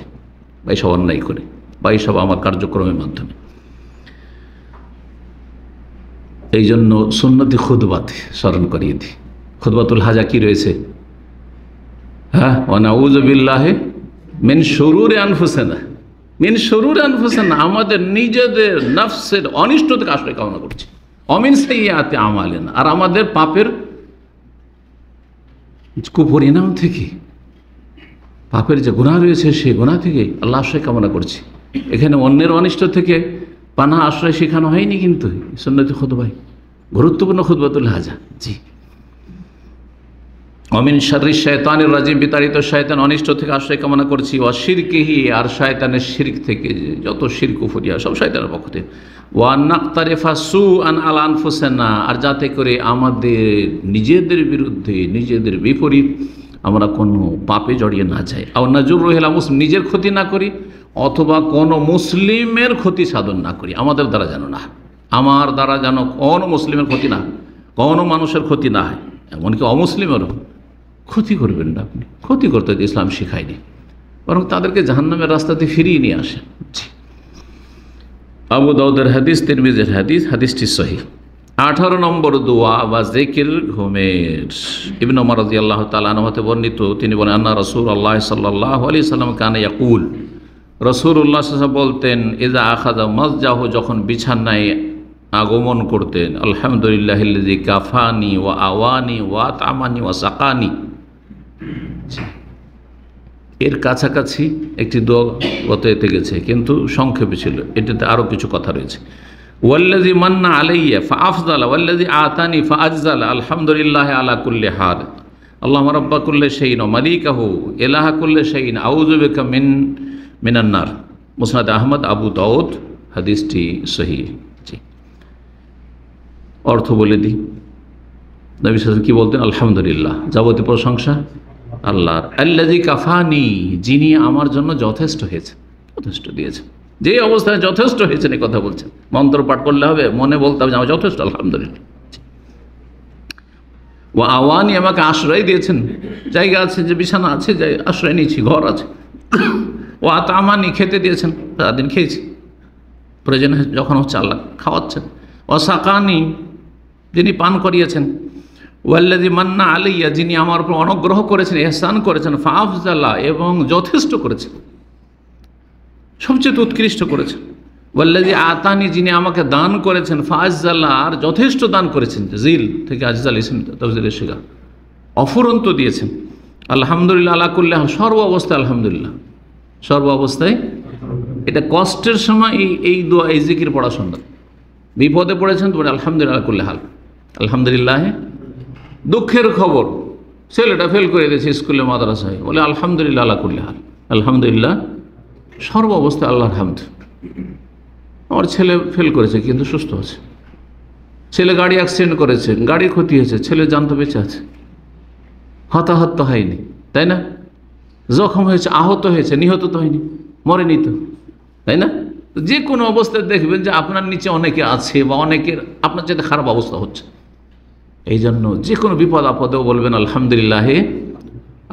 বা এইসব অন্যায় করে, বা এইসব আমার কার্যক্রমের মাধ্যমে। এই জন্য সুন্নতি খুতবাতে স্মরণ করিয়ে দিই। খুতবাতুল হাজা কি রয়েছে? হ্যাঁ, ওয়া নাউযু বিল্লাহি মিন শুরুরি আনফুসিনা, মিন শুরুরি আনফুসিনা, আমাদের নিজেদের নফসের অনিষ্ট থেকে আশ্রয় কামনা করছি, অমিন সাইয়্যাতি আমালিনা, আর আমাদের পাপের কুপরিণাম থেকে, পাপের যে গুনাহ রয়েছে সেই গুনাহ থেকে আল্লাহ আশ্রয় কামনা করছি। এখানে অন্যের অনিষ্ট থেকে পানাহ আশ্রয় শেখানো হয়নি, কিন্তু সুন্নতি খুতবায় গুরুত্বপূর্ণ খুতবাতুল হাজা। জি, অমিন শাররি শাইতানির রাজিম, বিতাড়িত শয়তান অনিষ্ট থেকে আশ্রয় কামনা করছি। ওয়া শিরকিহি, আর শয়তানের শিরক থেকে যত শিরক কুফরিয়া সব শয়তানের পক্ষ থেকে। ওয়া নাকতারিফা সুআন আলা আনফুসিনা, আর যাতে করে আমাদের নিজেদের বিরুদ্ধে, নিজেদের বিপরীত আমরা কোনো পাপে জড়িয়ে না যাই। আর নাজুরুহিলা মুসলিম, নিজের ক্ষতি না করি, অথবা কোনো মুসলিমের ক্ষতি সাধন না করি, আমাদের দ্বারা যেন না, আমার দ্বারা যেন কোনো মুসলিমের ক্ষতি না, কোনো মানুষের ক্ষতি না হয়, এমনকি অমুসলিমেরও ক্ষতি করবেন না আপনি। ক্ষতি করতে ইসলাম শেখায়নি, বরং তাদেরকে জাহান্নামের রাস্তাতে ফিরিয়ে নিয়ে আসেন। আবু দাউদের হাদিস, তিরমিজির হাদিস, হাদিসটি সহিহ। 18 নম্বর দোয়া বা জিকির ঘুমের। ইবনে ওমর রাদিয়াল্লাহু তাআলা আনহু হতে বর্ণিত, তিনি বলেন, আন্না রাসূলুল্লাহ সাল্লাল্লাহু আলাইহি সাল্লাম কানা ইয়াকুল, রাসূলুল্লাহ সাল্লাল্লাহু আলাইহি ওয়াসাল্লাম বলতেন, ইযা আখাযা মাযজাহু, যখন বিছানায় আগমন করতেন, আলহামদুলিল্লাহিল্লাযী কাফানি ওয়া আওয়ানি ওয়া আত'আমানি ওয়া সাকানি। এর কাছাকাছি একটি দোয়া গত এতে গেছে, কিন্তু সংক্ষেপে ছিল, এটাতে আরও কিছু কথা রয়েছে। ওয়াল্লাযী মান্না আলাইয়া ফাআফযালা ওয়াল্লাযী আতানি ফাআজযালা, আলহামদুলিল্লাহ আলা কুল্লি হাল, আল্লাহুম্মা রাব্বা কুল্লি শাইইন ওয়া মালিকাহু ইলাহা কুল্লি শাইইন আউযু বিকা মিনান নার। মুসনাদ আহমদ, আবু দাউদ, হাদিসটি সহিহ। অর্থ বলে দিই, নবী সাল্লাল্লাহু আলাইহি ওয়াসাল্লাম কি বলতেন? আলহামদুলিল্লাহ, যাবতীয় প্রশংসা আল্লাহর। আল্লাযী কাফানি, যিনি আমার জন্য যথেষ্ট হয়েছে, যথেষ্ট দিয়েছে, যে অবস্থায় যথেষ্ট হয়েছেন এই কথা বলছেন। মন্ত্র পাঠ করলে হবে, মনে বলতে হবে আমার যথেষ্ট, আলহামদুলিল্লাহ। ও আওয়ানি, আমাকে আশ্রয় দিয়েছেন, জায়গা আছে, যে বিছানা আছে, যাই আশ্রয় নিয়েছি, ঘর আছে। ও আত'আমানি, খেতে দিয়েছেন, সারাদিন খেয়েছি, প্রয়োজন যখন হচ্ছে আল্লাহ খাওয়াচ্ছেন। ও সাকানি, যিনি পান করিয়েছেন। ওয়াল্লাযী মান্না আলাইয়া, যিনি আমার উপর অনুগ্রহ করেছেন, ইহসান করেছেন। ফাআফযালা, এবং যথেষ্ট করেছেন, সবচেয়ে উৎকৃষ্ট করেছেন। ওয়াল্লাযী আতানি, যিনি আমাকে দান করেছেন। ফাআজযালা, আর যথেষ্ট দান করেছেন, জিল থেকে আজজাল ইসম তাফসীরের শিখা, অফুরন্ত দিয়েছেন। আলহামদুলিল্লাহ আলা কুল্লি হাল, সর্ব অবস্থায় আলহামদুলিল্লাহ, সর্ব অবস্থায়। এটা কষ্টের সময় এই দোয়া, এই জিকির পড়া সুন্দর। বিপদে পড়েছেন তো আলহামদুলিল্লাহ আলা কুল্লি হাল, আলহামদুলিল্লাহ। দুঃখের খবর, ছেলেটা ফেল করে দিয়েছে স্কুলে মাদ্রাসায়, বলে আলহামদুলিল্লাহ আলা কুল্লি হাল, আলহামদুলিল্লাহ সর্ব অবস্থায় আল্লাহর হামদ। আমার ছেলে ফেল করেছে কিন্তু সুস্থ আছে, ছেলে গাড়ি অ্যাক্সিডেন্ট করেছে, গাড়ির ক্ষতি হয়েছে, ছেলে জান তো বেঁচে আছে, হতাহত তো হয়নি, তাই না? জখম হয়েছে, আহত হয়েছে, নিহত তো হয়নি, মরেনি তো, তাই না? যে কোনো অবস্থায় দেখবেন যে আপনার নিচে অনেকে আছে, বা অনেকের আপনার চাইতে খারাপ অবস্থা হচ্ছে। এই জন্য যে কোনো বিপদ আপদেও বলবেন আলহামদুলিল্লাহ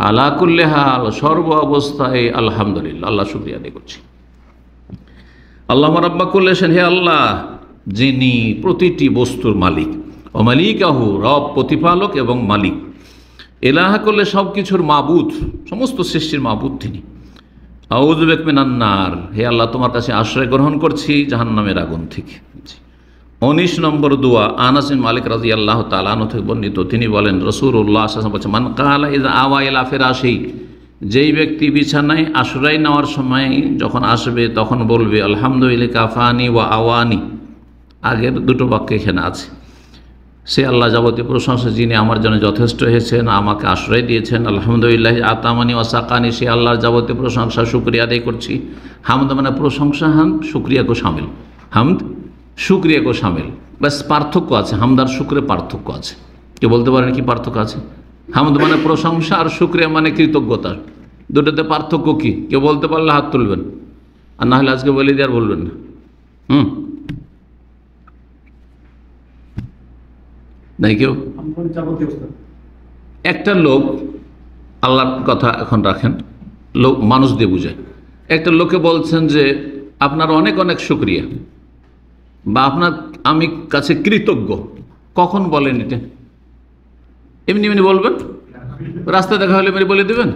আলা কুল্লি হাল, সর্ব অবস্থায় আলহামদুলিল্লাহ, আল্লাহ শুকরিয়া আদায় করছি। আল্লাহুম্মা রাব্বা কুল্লি শাইইন, হে আল্লাহ যিনি প্রতিটি বস্তুর মালিক। ও মালিকাহু, রব প্রতিপালক এবং মালিক। ইলাহা কুল্লি, সব কিছুর মাবুদ, সমস্ত সৃষ্টির মাবুদ তিনি। আউযু বিকা মিনান নার, হে আল্লাহ তোমার কাছে আশ্রয় গ্রহণ করছি জাহান্নামের আগুন থেকে। 19 নম্বর দোয়া আনাস বিন মালিক রাদিয়াল্লাহু তাআলা আনহু থেকে বর্ণিত, তিনি বলেন রাসূলুল্লাহ সাল্লাল্লাহু আলাইহি ওয়াসাল্লাম বলেছেন, মান কালা ইযা আওয়া ইলা ফিরাশি, যেই ব্যক্তি বিছানায় আশ্রয় নেওয়ার সময় যখন আসবে তখন বলবে আলহামদুলিল্লাহ কাফানি ওয়া আওয়ানি। আগের দুটো বাক্য এখানে আছে। সে আল্লাহ যাবতীয় প্রশংসা যিনি আমার জন্য যথেষ্ট হয়েছেন, আমাকে আশ্রয় দিয়েছেন। আলহামদুলিল্লাহ আতামানি ওয়া সাকানি, সে আল্লাহর যাবতীয় প্রশংসা শুকরিয়া আদায় করছি। হামদ মানে প্রশংসা, হামদ শুকরিয়াকেও শামিল, হামদ শুকরিয়াকেও শামিল। ব্যাস পার্থক্য আছে, হামদার শুকরে পার্থক্য আছে। কেউ বলতে পারেন কি পার্থক্য আছে? হামদ মানে প্রশংসা আর শুকরিয়া মানে কৃতজ্ঞতা, দুটোতে পার্থক্য কি? কেউ বলতে পারলে হাত তুলবেন, আর না হলে আজকে বলে দিয়ে আর বলবেন না। নাই কেউ? একটা লোক, আল্লাহর কথা এখন রাখেন, লোক মানুষ দিয়ে বুঝায়। একটা লোকে বলছেন যে আপনার অনেক অনেক শুকরিয়া, বা আপনার আমি কাছে কৃতজ্ঞ। কখন বলেন এটা? এমনি এমনি বলবেন? রাস্তায় দেখা হলে বলে দেবেন?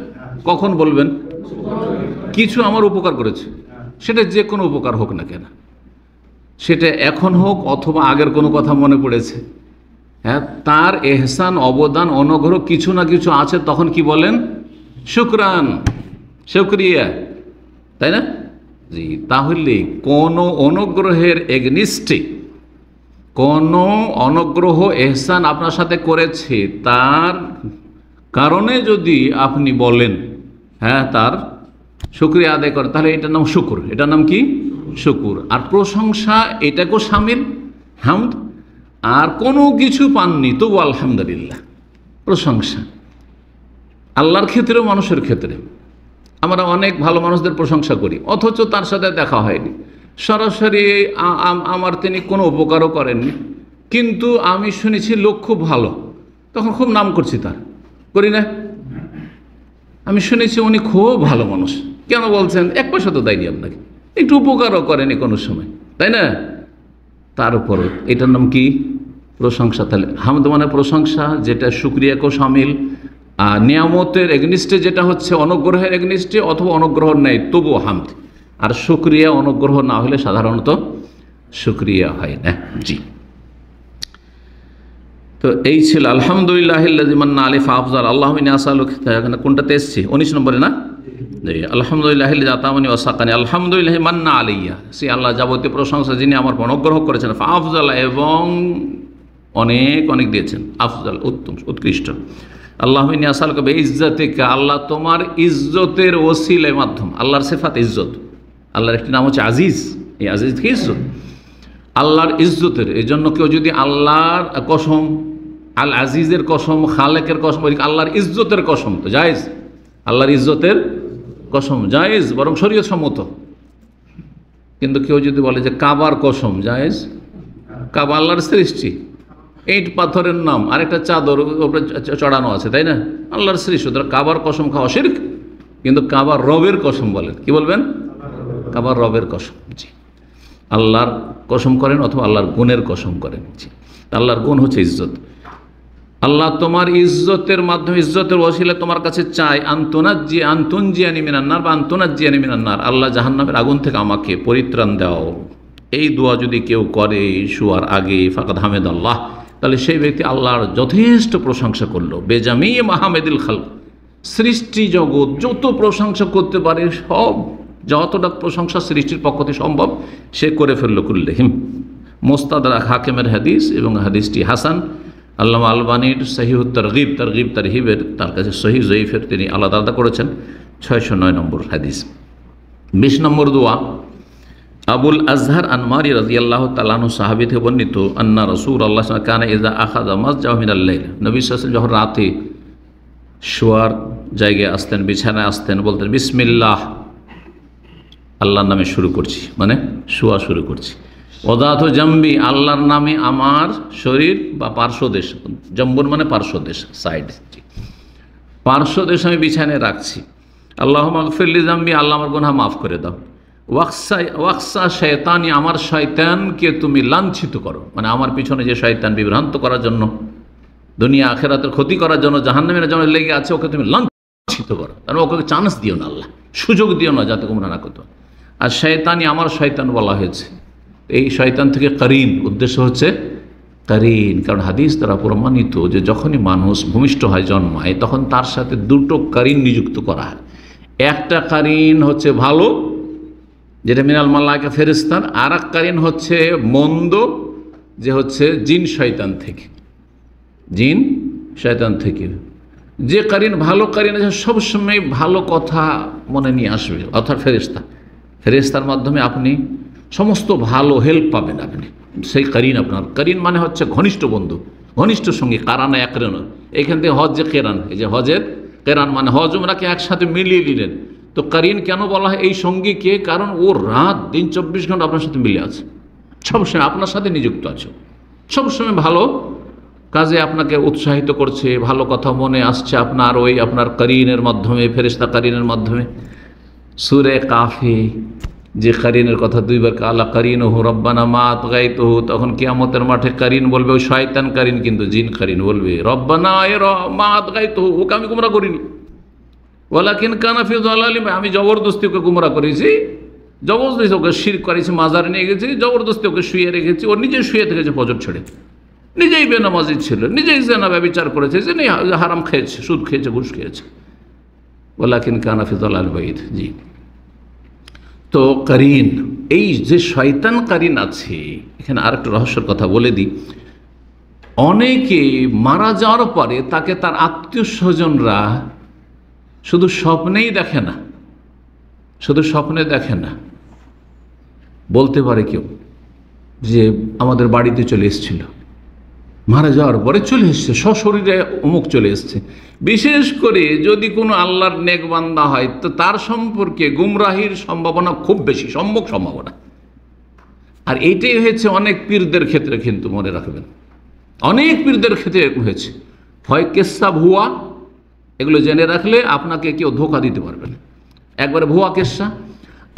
কখন বলবেন? কিছু আমার উপকার করেছে, সেটা যে কোনো উপকার হোক না কেন, সেটা এখন হোক অথবা আগের কোনো কথা মনে পড়েছে, হ্যাঁ, তার এহসান, অবদান, অনুগ্রহ কিছু না কিছু আছে, তখন কি বলেন? শুকরান, শুকরিয়া, তাই না? জি, তাহলে কোন অনুগ্রহের এগনিস্টে, কোন অনুগ্রহ এহসান আপনার সাথে করেছে, তার কারণে যদি আপনি বলেন, হ্যাঁ, তার শুকরিয়া আদায় করেন, তাহলে এটার নাম শুকুর। এটার নাম কি? শুকুর। আর প্রশংসা এটাকেও শামিল, হামদ। আর কোনো কিছু পাননি তবু আলহামদুলিল্লাহ, প্রশংসা। আল্লাহর ক্ষেত্রেও মানুষের ক্ষেত্রে আমরা অনেক ভালো মানুষদের প্রশংসা করি, অথচ তার সাথে দেখা হয়নি, সরাসরি আমার তিনি কোনো উপকারও করেননি, কিন্তু আমি শুনেছি লোক খুব ভালো, তখন খুব নাম করছি তার, করি না? আমি শুনেছি উনি খুব ভালো মানুষ, কেন বলছেন? এক পয়সা তো দেয়নি আপনাকে, একটু উপকারও করেনি কোনো সময়, তাই না? তার উপরও এটার নাম কি? প্রশংসা। তাহলে হামদ মানে প্রশংসা, যেটা শুকরিয়াকেও শামিল। আর নিয়ামতের এগনিস্টে যেটা হচ্ছে অনুগ্রহের এগনিস্টে, অথবা অনুগ্রহ নেই তবুও হামদ। আর শুকরিয়া অনুগ্রহ না হলে সাধারণত শুকরিয়া হয় না। জি, তো এই ছিল আলহামদুলিল্লাহিল্লাযী মান্না আলাইহি ফাআফযাল আল্লাহুম্মা ইন্নী আসআলুকা। এখানে কোনটাতে এসেছে? 19 নম্বরে না? জি, আলহামদুলিল্লাহিল্লাযী আতামানি ওয়া সাকানি, আলহামদুলিল্লাহি মান্না আলাইয়া, সে আল্লাহ যাবতীয় প্রশংসা যিনি আমার অনুগ্রহ করেছেন, ফাআফযাল এবং অনেক অনেক দিয়েছেন, আফজাল উত্তম উৎকৃষ্ট। আল্লাহুম্মা ইন্নী আসআলুকা বিইজ্জাতিকা, আল্লাহ তোমার ইজ্জতের ওসিলায় মাধ্যম। আল্লাহর সিফাত ইজ্জত, আল্লাহর একটি নাম হচ্ছে আজিজ, এই আজিজ কি ইজ্জত, আল্লাহর ইজ্জতের। এই জন্য কেউ যদি আল্লাহর কসম, আল আজিজের কসম, খালেকের কসম, আল্লাহর ইজ্জতের কসম, তো জায়েজ, আল্লাহর ইজ্জতের কসম জায়েজ, বরং শরীয়ত সম্মত। কিন্তু কেউ যদি বলে যে কাবার কসম, জায়েজ? কাবা আল্লাহর সৃষ্টি, ইট পাথরের নাম, আরেকটা চাদর উপরে চড়ানো আছে, তাই না? আল্লাহর সৃষ্টি, কাবার কসম খাওয়া শিরক। কিন্তু কাবার রবের কসম বলেন, কি বলবেন? কাবার রবের কসম। জি, আল্লাহর কসম করেন অথবা আল্লাহর গুণের কসম করেন। জি, আল্লাহর গুণ হচ্ছে ইজ্জত। আল্লাহ তোমার ইজ্জতের মাধ্যমে, ইজ্জতের ওসিলা তোমার কাছে চাই, আনতুনজিয়ানি মিনান নার, বা আনতুনাজ্জিয়ানি মিনান নার, আল্লাহ জাহান্নামের আগুন থেকে আমাকে পরিত্রাণ দাও। এই দোয়া যদি কেউ করে শোয়ার আগে, ফাকাদ হামেদাল্লাহ, তাহলে সেই ব্যক্তি আল্লাহর যথেষ্ট প্রশংসা করলো। বেজামি মাহমেদুল খালক, সৃষ্টি জগৎ যত প্রশংসা করতে পারে, সব যতটা প্রশংসা সৃষ্টির পক্ষ থেকে সম্ভব সে করে ফেললো কুল্লিহিম। মুস্তাদরাক হাকিমের হাদিস, এবং হাদিসটি হাসান। আল্লামা আলবানীর সহিহুত তারগিব, তারগিব তারহিবের, তার কাছে সহি জয়ীফের তিনি আলাদা আলাদা করেছেন, 609 নম্বর হাদিস। 20 নম্বর দোয়া আবুল আজহার আনমারি রাদিয়াল্লাহু তাআলা আনহু সাহাবী থেকে বর্ণিত, আন্না রাসূলুল্লাহ সাল্লাল্লাহু আলাইহি ওয়াসাল্লাম কানা ইযা আখাযা মাসজাহু মিনাল লাইল, নবী সাল্লাল্লাহু আলাইহি ওয়াসাল্লাম যখন রাতে শোয়ার জায়গায় আসতেন, বিছানায় আসতেন, বলতেন বিসমিল্লাহ, আল্লাহর নামে শুরু করছি, মানে শোয়া শুরু করছি। ওদাতু জাম্বি, আল্লাহর নামে আমার শরীর বা পার্শ্বদেশ, জম্বুর মানে পার্শ্বদেশ, সাইড, পার্শ্বদেশ আমি বিছানায় রাখছি। আল্লাহুম্মা গফিরলি জাম্বি, আল্লাহ আমার গুনাহ মাফ করে দাও। ওয়াকসা শয়তানি, আমার শয়তানকে তুমি লাঞ্ছিত করো, মানে আমার পিছনে যে শয়তান বিভ্রান্ত করার জন্য, দুনিয়া আখেরাতের ক্ষতি করার জন্য, জাহান্নামের জন্য লেগে আছে, ওকে তুমি লাঞ্ছিত করো, তার ওকে চান্স দিও না আল্লাহ, সুযোগ দিও না যাতে গুমরা না করতে। আর শয়তানি আমার শয়তান বলা হয়েছে, এই শয়তান থেকে করিন, উদ্দেশ্য হচ্ছে করিন, কারণ হাদিস দ্বারা প্রমাণিত যে যখনই মানুষ ভূমিষ্ঠ হয়, জন্মায়, তখন তার সাথে দুটো করিন নিযুক্ত করা হয়। একটা করিন হচ্ছে ভালো, যেটা মিনাল মালাইকা ফেরেশতার, আর এক করিন হচ্ছে মন্দ, যে হচ্ছে জিন শয়তান থেকে, জিন শয়তান থেকে। যে করিন ভালো করিন আছে সবসময় ভালো কথা মনে নিয়ে আসবে, অর্থাৎ ফেরেশতা, ফেরেশতার মাধ্যমে আপনি সমস্ত ভালো হেল্প পাবেন আপনি, সেই করিন আপনার। করিন মানে হচ্ছে ঘনিষ্ঠ বন্ধু, ঘনিষ্ঠ সঙ্গী, কারানা একরেন। এইখান থেকে হজ যে কেরান, এই যে হজের কেরান মানে হজ উমরাকে একসাথে মিলিয়ে দিলেন। তো করিন কেন বলা হয় এই সঙ্গীকে? কারণ ও রাত দিন 24 ঘন্টা আপনার সাথে মিলে আছে, সবসময় আপনার সাথে নিযুক্ত আছে, সবসময় ভালো কাজে আপনাকে উৎসাহিত করছে, ভালো কথা মনে আসছে আপনার ওই আপনার করিনের মাধ্যমে, ফেরেশতা করিনের মাধ্যমে। সূরা কাফে যে করিনের কথা দুইবার, কালা করিনহু রব্বানা মা আতগাইতুহু, তখন কিয়ামতের মাঠে করিন বলবে, ওই শয়তান করিন কিন্তু জিন করিন বলবে, রব্বানা মা আতগাইতুহু, ওকে আমি গুমরা করিনি, ওয়ালাকিন কানা ফি যালালিম, আমি জবরদস্তি ওকে গুমরা করেছি, জবরদস্তি ওকে শিরক করেছি, মাজার নিয়ে গেছি, জবরদস্তি ওকে শুয়ে রেখেছি, ও নিজে শুয়ে থেকেছে ফজর ছেড়ে, নিজেই বেনামাজি ছিল, নিজেই জেনা ব্যভিচার করেছে, যে হারাম খেয়েছে, সুদ খেয়েছে, ঘুষ খেয়েছে। ওয়ালাকিন কানা ফি যালালিন বাইদ। জি, তো করিন, এই যে শয়তান করিন আছে, এখানে আরেকটা রহস্যের কথা বলে দিই। অনেকে মারা যাওয়ার পরে তাকে তার আত্মীয় স্বজনরা শুধু স্বপ্নেই দেখে না, শুধু স্বপ্নে দেখে না, বলতে পারে কেউ যে আমাদের বাড়িতে চলে এসেছিল, মারা যাওয়ার পরে চলে এসছে, সশরীরে অমুক চলে এসছে। বিশেষ করে যদি কোনো আল্লাহর নেক বান্দা হয়, তো তার সম্পর্কে গুমরাহির সম্ভাবনা খুব বেশি, সম্মুখ সম্ভাবনা। আর এইটাই হয়েছে অনেক পীরদের ক্ষেত্রে, কিন্তু মনে রাখবেন, অনেক পীরদের ক্ষেত্রে হয়েছে। হয় কেসা ভুয়া, এগুলো জেনে রাখলে আপনাকে কেউ ধোঁকা দিতে পারবে না, একবারে ভুয়া কেসা।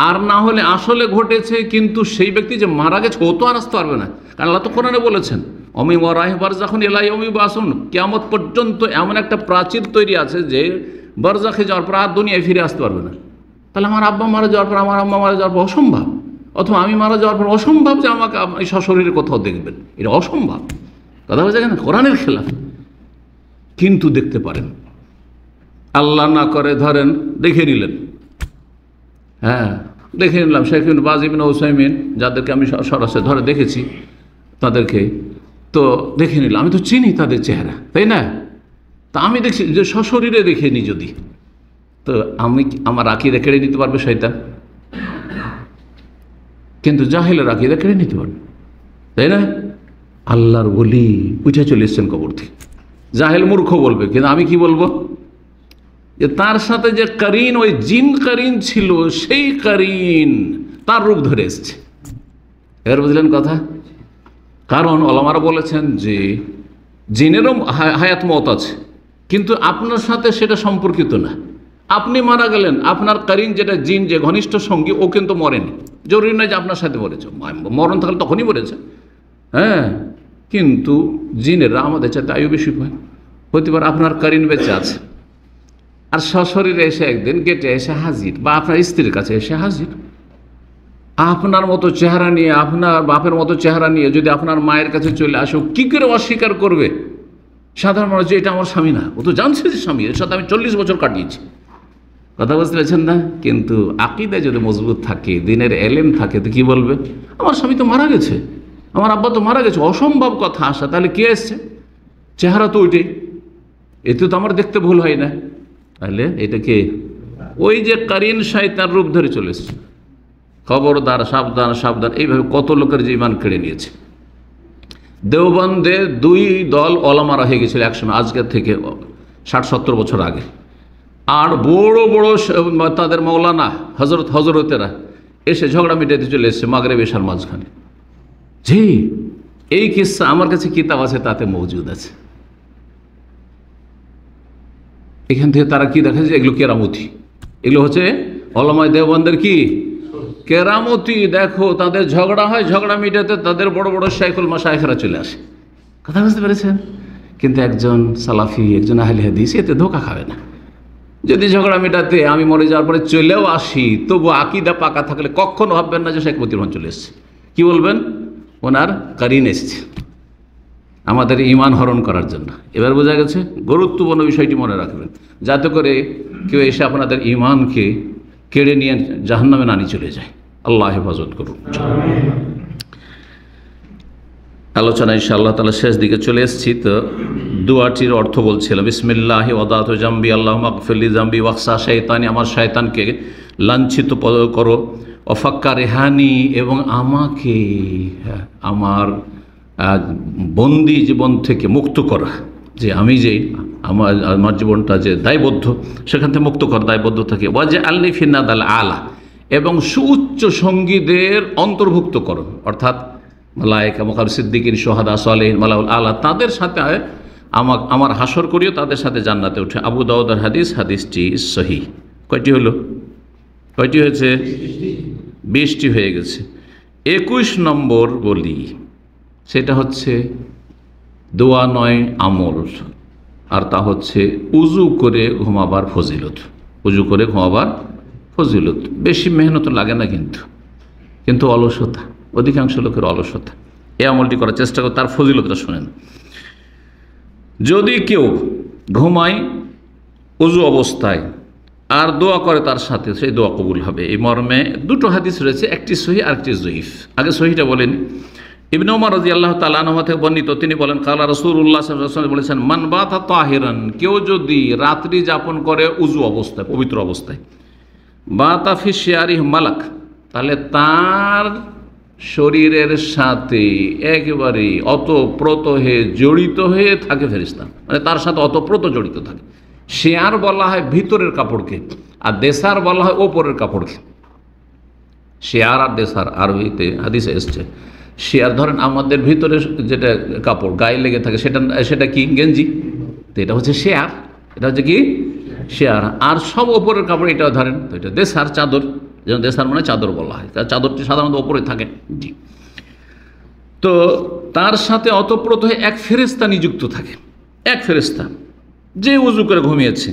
আর না হলে আসলে ঘটেছে, কিন্তু সেই ব্যক্তি যে মারা গেছে ও তো আর আসতে পারবে না, কারণ আল্লাহ তো কোরআনে বলেছেন অমি ওয়ারাহি বারযাখুন ইলা ইয়াউমি বাসুন, কিয়ামত পর্যন্ত এমন একটা প্রাচীর তৈরি আছে যে বারযাখে যাওয়ার পর আর দুনিয়ায় ফিরে আসতে পারবে না। তাহলে আমার আব্বা মারা যাওয়ার পর, আমার আম্মা মারা যাওয়ার পর অসম্ভব, অথবা আমি মারা যাওয়ার পর অসম্ভব যে আমাকে এই সশরীরে কোথাও দেখবেন, এটা অসম্ভব। কথা বলছে কেন? কোরআনের খেলাফ। কিন্তু দেখতে পারেন, আল্লাহ না করে ধরেন দেখে নিলেন, হ্যাঁ দেখে নিলাম শেখ ইবনে বাজ ইবনে উসাইমিন, যাদেরকে আমি সরাসরি ধরে দেখেছি তাদেরকে, তো দেখে নিলাম, আমি তো চিনি তাদের চেহারা, তাই না? তা আমি দেখছি যে সশরীরে দেখে নি যদি, তো আমি আমার আকীদা কেড়ে নিতে পারবে শয়তান? কিন্তু জাহেলের আকীদা কেড়ে নিতে পারবে, তাই না? আল্লাহর ওলি উঠে চলে এসছেন কবর থেকে, জাহেল মূর্খ বলবে, কিন্তু আমি কি বলবো? যে তার সাথে যে করিন, ওই জিন করিন ছিল, সেই করিন তার রূপ ধরে এসছে। এবার বুঝলেন কথা? কারণ ওলামারা বলেছেন যে জিনেরও হায়াত মত আছে, কিন্তু আপনার সাথে সেটা সম্পর্কিত না। আপনি মারা গেলেন, আপনার করিন যেটা জিন, যে ঘনিষ্ঠ সঙ্গী, ও কিন্তু মরেনি, জরুরি নয় যে আপনার সাথে মরেছে, মরণ থাকলে তখনই মরেছে, হ্যাঁ। কিন্তু জিনেরা আমাদের চাইতে আয়ু বেশি হয়, হতে পারে আপনার করিন বেঁচে আছে, আর সশরীরে এসে একদিন গেটে এসে হাজির, বা আপনার স্ত্রীর কাছে এসে হাজির, আপনার মতো চেহারা নিয়ে, আপনার বাপের মতো চেহারা নিয়ে যদি আপনার মায়ের কাছে চলে আসো, কি করে অস্বীকার করবে সাধারণ মানুষ যে এটা আমার স্বামী না? ও তো জানছে যে স্বামী, এর সাথে আমি 40 বছর কাটিয়েছি। কথা বুঝতে পেরেছেন না? কিন্তু আকীদা যদি মজবুত থাকে, দিনের এলেম থাকে, তো কি বলবে? আমার স্বামী তো মারা গেছে, আমার আব্বা তো মারা গেছে, অসম্ভব কথা আসা, তাহলে কে এসছে? চেহারা তো ওইটাই, এতে তো আমার দেখতে ভুল হয় না। তাহলে এটাকে ওই যে করিন শয়তান রূপ ধরে চলে এসছে। খবরদার, সাবধান সাবধান, এইভাবে কত লোকের জীবন কেড়ে নিয়েছে। দেওবন্দে 2 দল ওলামারা হয়ে গেছিল একসময়, আজকে থেকে 60-70 বছর আগে। আর বড় বড় তাদের মৌলানা হজরতেরা এসে ঝগড়া মিটাইতে চলে এসছে মাগরিব এশার মাঝখানে। জি, এই কিস্সা আমার কাছে কিতাব আছে, তাতে মজুদ আছে। এখান থেকে তারা কি দেখেছে? এগুলো কেরামতি, এগুলো হচ্ছে ওলামায়ে দেওবন্দের কি কেরামতি। দেখো তাদের ঝগড়া হয়, ঝগড়া মিটাতে তাদের বড় বড় শাইখুল মাশায়েখরা চলে আসে। কথা বুঝতে পেরেছেন? কিন্তু একজন সালাফি, একজন আহলে হাদিস এতে ধোঁকা খাবে না, যদি ঝগড়া মেটাতে আমি মরে যাওয়ার পরে চলেও আসি, তবু আকীদা পাকা থাকলে কখনো ভাববেন না যে শেখ মুজিবুর রহমান চলে এসছে। কি বলবেন? ওনার কারিন এসছে আমাদের ঈমান হরণ করার জন্য। এবার বোঝা গেছে? গুরুত্বপূর্ণ বিষয়টি মনে রাখবেন, যাতে করে কেউ এসে আপনাদের ঈমানকে কেড়ে নিয়ে জাহান্নামে না নিয়ে চলে যায়। আল্লাহ হেফাজত করুন। আলোচনা ইনশাআল্লাহ তাআলা শেষ দিকে চলে এসেছি। তো দোয়াটির অর্থ বলছিলাম, বিসমিল্লাহি ওয়াদাতু জামবি আল্লাহুম্মা গফিরলি জামবি ওয়াকসা শয়তানি, আমার শয়তানকে লাঞ্ছিত করো, ওয়াফাক্কা রেহানি, এবং আমাকে আমার বন্দি জীবন থেকে মুক্ত করা, যে আমি যে আমার জীবনটা যে দায়বদ্ধ সেখান থেকে মুক্ত কর, দায়বদ্ধ থেকে। ওয়াজে আল্লি ফিন্নাদাল আলা, এবং সুউচ্চ সঙ্গীদের অন্তর্ভুক্ত করো, অর্থাৎ মালায়েকা, মুকাররব, সিদ্দিকিন, শুহাদা, সালেহিন, মালাউল আলা, তাদের সাথে আমার হাসর করিও, তাদের সাথে জান্নাতে উঠে। আবু দাউদের হাদিস, হাদিসটি সহিহ। কয়টি হলো? কয়টি হয়েছে? 20টি হয়ে গেছে। 21 নম্বর বলি, সেটা হচ্ছে দোয়া নয়, আমল, আর তা হচ্ছে উজু করে ঘুমাবার ফজিলত। উজু করে ঘুমাবার ফজিলত বেশি মেহনত লাগে না, কিন্তু অলসতা, অধিকাংশ লোকের অলসতা। এই আমলটি করার চেষ্টা করে, তার ফজিলতটা শোনেন। যদি কেউ ঘুমায় উজু অবস্থায় আর দোয়া করে তার সাথে, সেই দোয়া কবুল হবে। এই মর্মে দুটো হাদিস রয়েছে, একটি সহিহ আর একটি জয়ীফ। আগে সহিহটা বলেন। ইবনে ওমর রাদিয়াল্লাহু তাআলা আনহু থেকে বর্ণিত, তিনি বলেন, কালা রাসূলুল্লাহ সাল্লাল্লাহু আলাইহি ওয়াসাল্লাম বলেছেন, মান বাতা তাহিরান, কেউ যদি রাত্রি যাপন করে উজু অবস্থায়, পবিত্র অবস্থায়, বাতা ফি শিয়ারিহি মালাক, তাহলে তার শরীরের সাথে একেবারে অতপ্রত হয়ে জড়িত হয়ে থাকে ফেরেশতা, মানে তার সাথে অতপ্রত জড়িত থাকে। শেয়ার বলা হয় ভিতরের কাপড়কে, আর দেশার বলা হয় ওপরের কাপড়কে। শেয়ার আর দেশার আরবিতে হাদিসে এসছে। শেয়ার ধরেন আমাদের ভিতরে যেটা কাপড় গায়ে লেগে থাকে, সেটা কি? গেঞ্জি। তো এটা হচ্ছে শেয়ার, এটা হচ্ছে কি? শেয়ার। আর সব ওপরের কাপড় এটাও ধরেন, তো এটা দেশার, চাদর। যেমন দেশার মানে চাদর বলা হয়, কারণ চাদরটি সাধারণত ওপরে থাকে। জি। তো তার সাথে অতপ্রত হয়ে এক ফেরেশতা নিযুক্ত থাকে, এক ফেরেশতা, যে উজু করে ঘুমিয়েছে।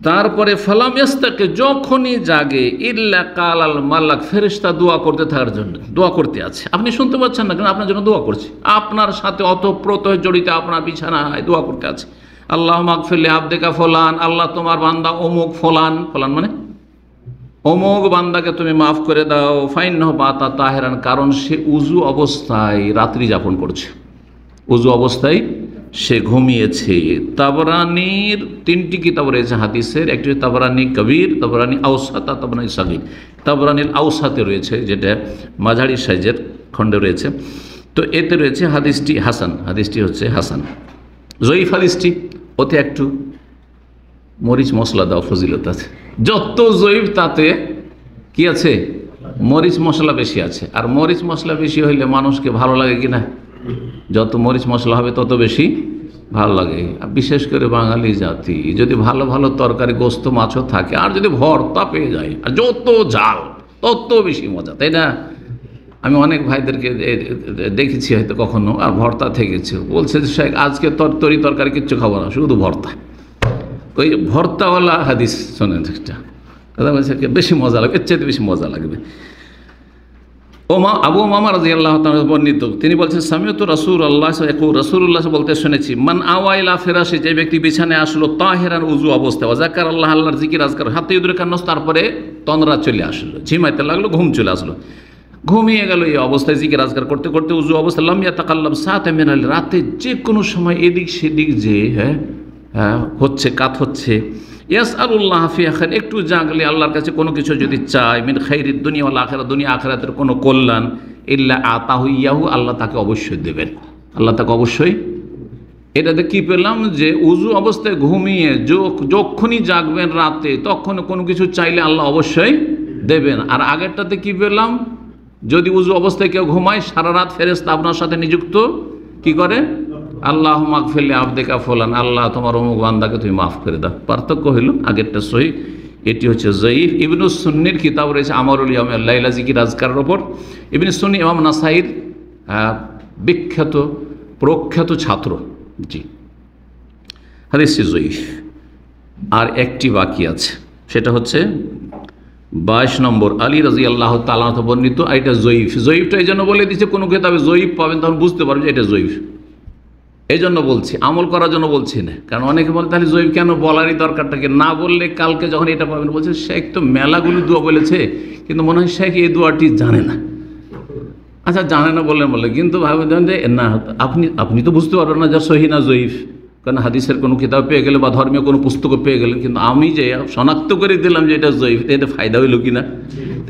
তারপরে ফালাম ইয়াস্তাকে, যখনই জাগে, ইল্লা কালাল মালাক, ফেরেশতা দোয়া করতে থাকার জন্য, দোয়া করতে আছে। আপনি শুনতে পাচ্ছেন না, কেন? আপনার জন্য দোয়া করছে, আপনার সাথে অতপ্রত হয়ে জড়িত, আপনার বিছানায় দোয়া করতে আছে। আল্লাহুম্মা গফিরলি আবদিকা ফুলান, আল্লাহ তোমার বান্দা অমুক ফুলান, ফুলান মানে অমুক বান্দাকে তুমি মাফ করে দাও। ফাইন্নাহু বাতা তাহিরান, কারণ সে উজু অবস্থায় রাত্রি যাপন করছে, উজু অবস্থায় সে ঘুমিয়েছে। তাবরানির 3টি কিতাব রয়েছে হাদিসের, একটি তাবরানি কবির, তাবরানি আওসাত, তাবরানি সাগীর। তাবরানিল আওসাতে রয়েছে, যেটা মাঝারি সাইজের খণ্ডে রয়েছে। তো এতে রয়েছে হাদিসটি হাসান, হাদিসটি হচ্ছে হাসান। জয়ীফ হাদিসটি, ওতে একটু মরিচ মশলা দেওয়া ফজিলত আছে। যত জয়ীফ তাতে কি আছে? মরিচ মশলা বেশি আছে। আর মরিচ মশলা বেশি হইলে মানুষকে ভালো লাগে কি না? যত মরিচ মশলা হবে তত বেশি ভালো লাগে। বিশেষ করে বাঙালি জাতি যদি ভালো ভালো তরকারি, গোস্ত, মাছও থাকে, আর যদি ভর্তা পেয়ে যায়, আর যত ঝাল তত বেশি মজা, তাই না? আমি অনেক ভাইদেরকে দেখেছি হয়তো কখনো, আর ভর্তা থেকেছে, বলছে যে শেখ আজকে তরকারি কিচ্ছু খাবো না, শুধু ভর্তা। ওই ভর্তাওয়ালা হাদিস শোনেন, একটা কথা বলছে, বেশি মজা লাগবে, এর চাইতে বেশি মজা লাগবে। আবু উমামা রাদিয়াল্লাহু তাআলা বর্ণিত, তিনি বলছেন, সামিউতু রাসূলুল্লাহ রাসূলুল্লাহ বলতে শুনেছি, মান আওয়াইলা ফিরাশি, যে ব্যক্তি বিছানায় আসলো তাহিরান উজু অবস্থায়, ওয়া যাকারাল্লাহ, আল্লাহর জিকির আজকার, হাতে ইউদরিকান নাস, তারপরে তন্দ্রা চলে আসলো, ঝিমাইতে লাগলো, ঘুম চলে আসলো, ঘুমিয়ে গেল। এই অবস্থায় জিকির আজকার করতে করতে উজু অবস্থায়, লাম ইয়াতাকাল্লাম সাআতা মিনাল, রাতে যে কোনো সময় এদিক সেদিক যে হচ্ছে, কাত হচ্ছে। ইয়াসআলুল্লাহ ফি খাইর, একটু জাগলে আল্লাহর কাছে কোনো কিছু যদি চায়, মিন খাইরিদ দুনিয়া ওয়াল আখিরাত, দুনিয়া আখিরাতের কোনো কল্যাণ, ইল্লা আতাহু ইয়াহু, আল্লাহ তাকে অবশ্যই দেবেন, আল্লাহ তাকে অবশ্যই। এটাতে কি পেলাম? যে উজু অবস্থায় ঘুমিয়ে যখনই জাগবেন রাতে, তখন কোনো কিছু চাইলে আল্লাহ অবশ্যই দেবেন। আর আগেরটাতে কি পেলাম? যদি উজু অবস্থায় কেউ ঘুমায়, সারা রাত ফেরেশতা আপনার সাথে নিযুক্ত কি করে? আল্লাহুম্মা গফিরলি আবদিকা ফুলান, আল্লাহ তোমার অমুক বান্দাকে তুমি মাফ করে দাও। পার্থক্য হইল, আগেরটা সহিহ, এটি হচ্ছে জয়ীফ। ইবনে সুন্নির কিতাব রয়েছে আমারুল ইয়াউমিল লাইলা, জিকির আজকারের ওপর। ইবনে সুন্নি ইমাম নাসাইর বিখ্যাত প্রখ্যাত ছাত্র। জি, হাদিসটি জয়ীফ। আর একটি বাকি আছে, সেটা হচ্ছে 22 নম্বর, আলী রাদিয়াল্লাহু তাআলা বর্ণিত। আর এটা জয়ীফ। জয়ীফটা এই জন্য বলে দিচ্ছে, কোনো কিতাবে জয়ীফ পাবেন তখন বুঝতে পারবেন যে এটা জয়ীফ। এই জন্য বলছি, আমল করার জন্য বলছি না। কারণ অনেকে বলে তাহলে জয়ীফ কেন, বলারই দরকারটাকে না বললে কালকে যখন এটা পাবেন বলছে শেখ তো মেলাগুলো দোয়া বলেছে, কিন্তু মনে হয় শেখ এই দোয়াটি জানে না। আচ্ছা জানে না বললেন বলে, কিন্তু ভাবেন যে না, আপনি তো বুঝতে পারবেন না যে সহি না জয়ীফ, কারণ হাদিসের কোনো কিতাব পেয়ে গেলে বা ধর্মীয় কোনো পুস্তক পেয়ে গেলেন, কিন্তু আমি যে শনাক্ত করে দিলাম যে এটা জয়ীফ, এটা ফায়দা হইল কি না?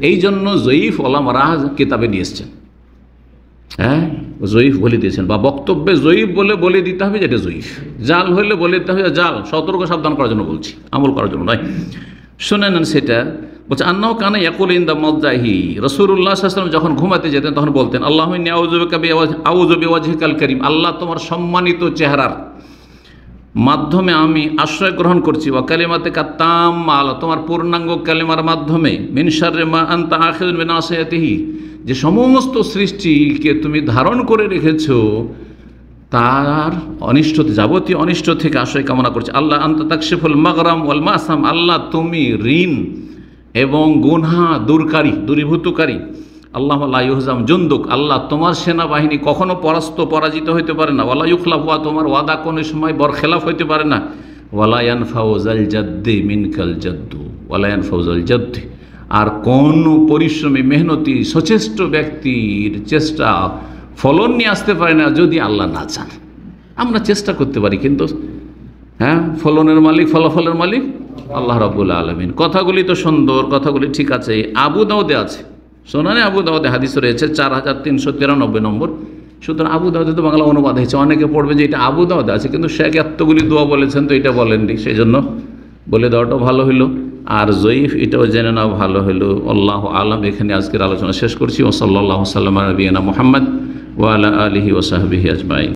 এই জন্য জয়ীফ ওলামারা কিতাবে নিয়ে এসছেন। হ্যাঁ, জয়ীফ বলে দিয়েছেন, বা বক্তব্যে জয়ীফ বলে দিতে হবে যে এটা জয়ীফ। জাল হইলে বলে দিতে হবে জাল, সতর্ক সাবধান করার জন্য বলছি, আমল করার জন্য নয়। শুনে নেন সেটা। বলছে আন্নাহু কানা ইয়াকুলু ইনদা মাদজাহি, রাসূলুল্লাহ সাল্লাল্লাহু আলাইহি ওয়াসাল্লাম যখন ঘুমাতে যেতেন তখন বলতেন আল্লাহুম্মা ইন্নী আউযু বিওয়াজহিকাল কারীম, আল্লাহ তোমার সম্মানিত চেহারার মাধ্যমে আমি আশ্রয় গ্রহণ করছি, ওয়া কালিমাতিকা তাম্মা, আল্লাহ তোমার পূর্ণাঙ্গ কালিমার মাধ্যমে, মিন শাররি মা আনতা আখিযুন বিনাসিয়াতিহি, যে সমস্ত সৃষ্টিকে তুমি ধারণ করে রেখেছো তার অনিষ্ট, যাবতীয় অনিষ্ট থেকে আশ্রয় কামনা করছে। আল্লাহ আনতা তাকশিফুল মাগরাম ওয়াল মাসাম, আল্লাহ তুমি ঋণ এবং গুনহা দূরীভূতকারী। আল্লাহ লা ইউহজাম জুনদুক, আল্লাহ তোমার সেনাবাহিনী কখনো পরাজিত হইতে পারে না। ওয়ালা ইউখলাফু, তোমার ওয়াদা কোনো সময় বরখেলাফ হইতে পারে না। ওয়ালা ইয়ানফাউ যাল জাদ্দি মিনকাল জাদ্দু, ওয়ালা ইয়ানফাউ যাল জাদ্দি, আর কোন পরিশ্রমী মেহনতি সচেষ্ট ব্যক্তির চেষ্টা ফলন নিয়ে আসতে পারে না যদি আল্লাহ না চান। আমরা চেষ্টা করতে পারি, কিন্তু হ্যাঁ, ফলনের মালিক ফলাফলের মালিক আল্লাহ রাব্বুল আলামিন। কথাগুলি তো সুন্দর, কথাগুলি ঠিক আছে। আবু দাউদে আছে, শোনানে আবু দাউদে হাদিস রয়েছে 4393 নম্বর। সুতরাং আবু দাউদে তো বাংলা অনুবাদ হয়েছে, অনেকে পড়বে যে এটা আবু দাউদে আছে, কিন্তু শেখ এতগুলি দোয়া বলেছেন তো এটা বলেননি, সেই জন্য বলে দেওয়াটাও ভালো হইলো। আর জয়ীফ এটাও জেনে নেওয়া ভালো হইলো। আল্লাহু আলাম। এখানে আজকের আলোচনা শেষ করছি। ওয়া সাল্লাল্লাহু সাল্লাম আলা নবিয়িনা মুহাম্মদ ওয়া আলা আলিহি ওয়া সাহবিহি আজমাইন।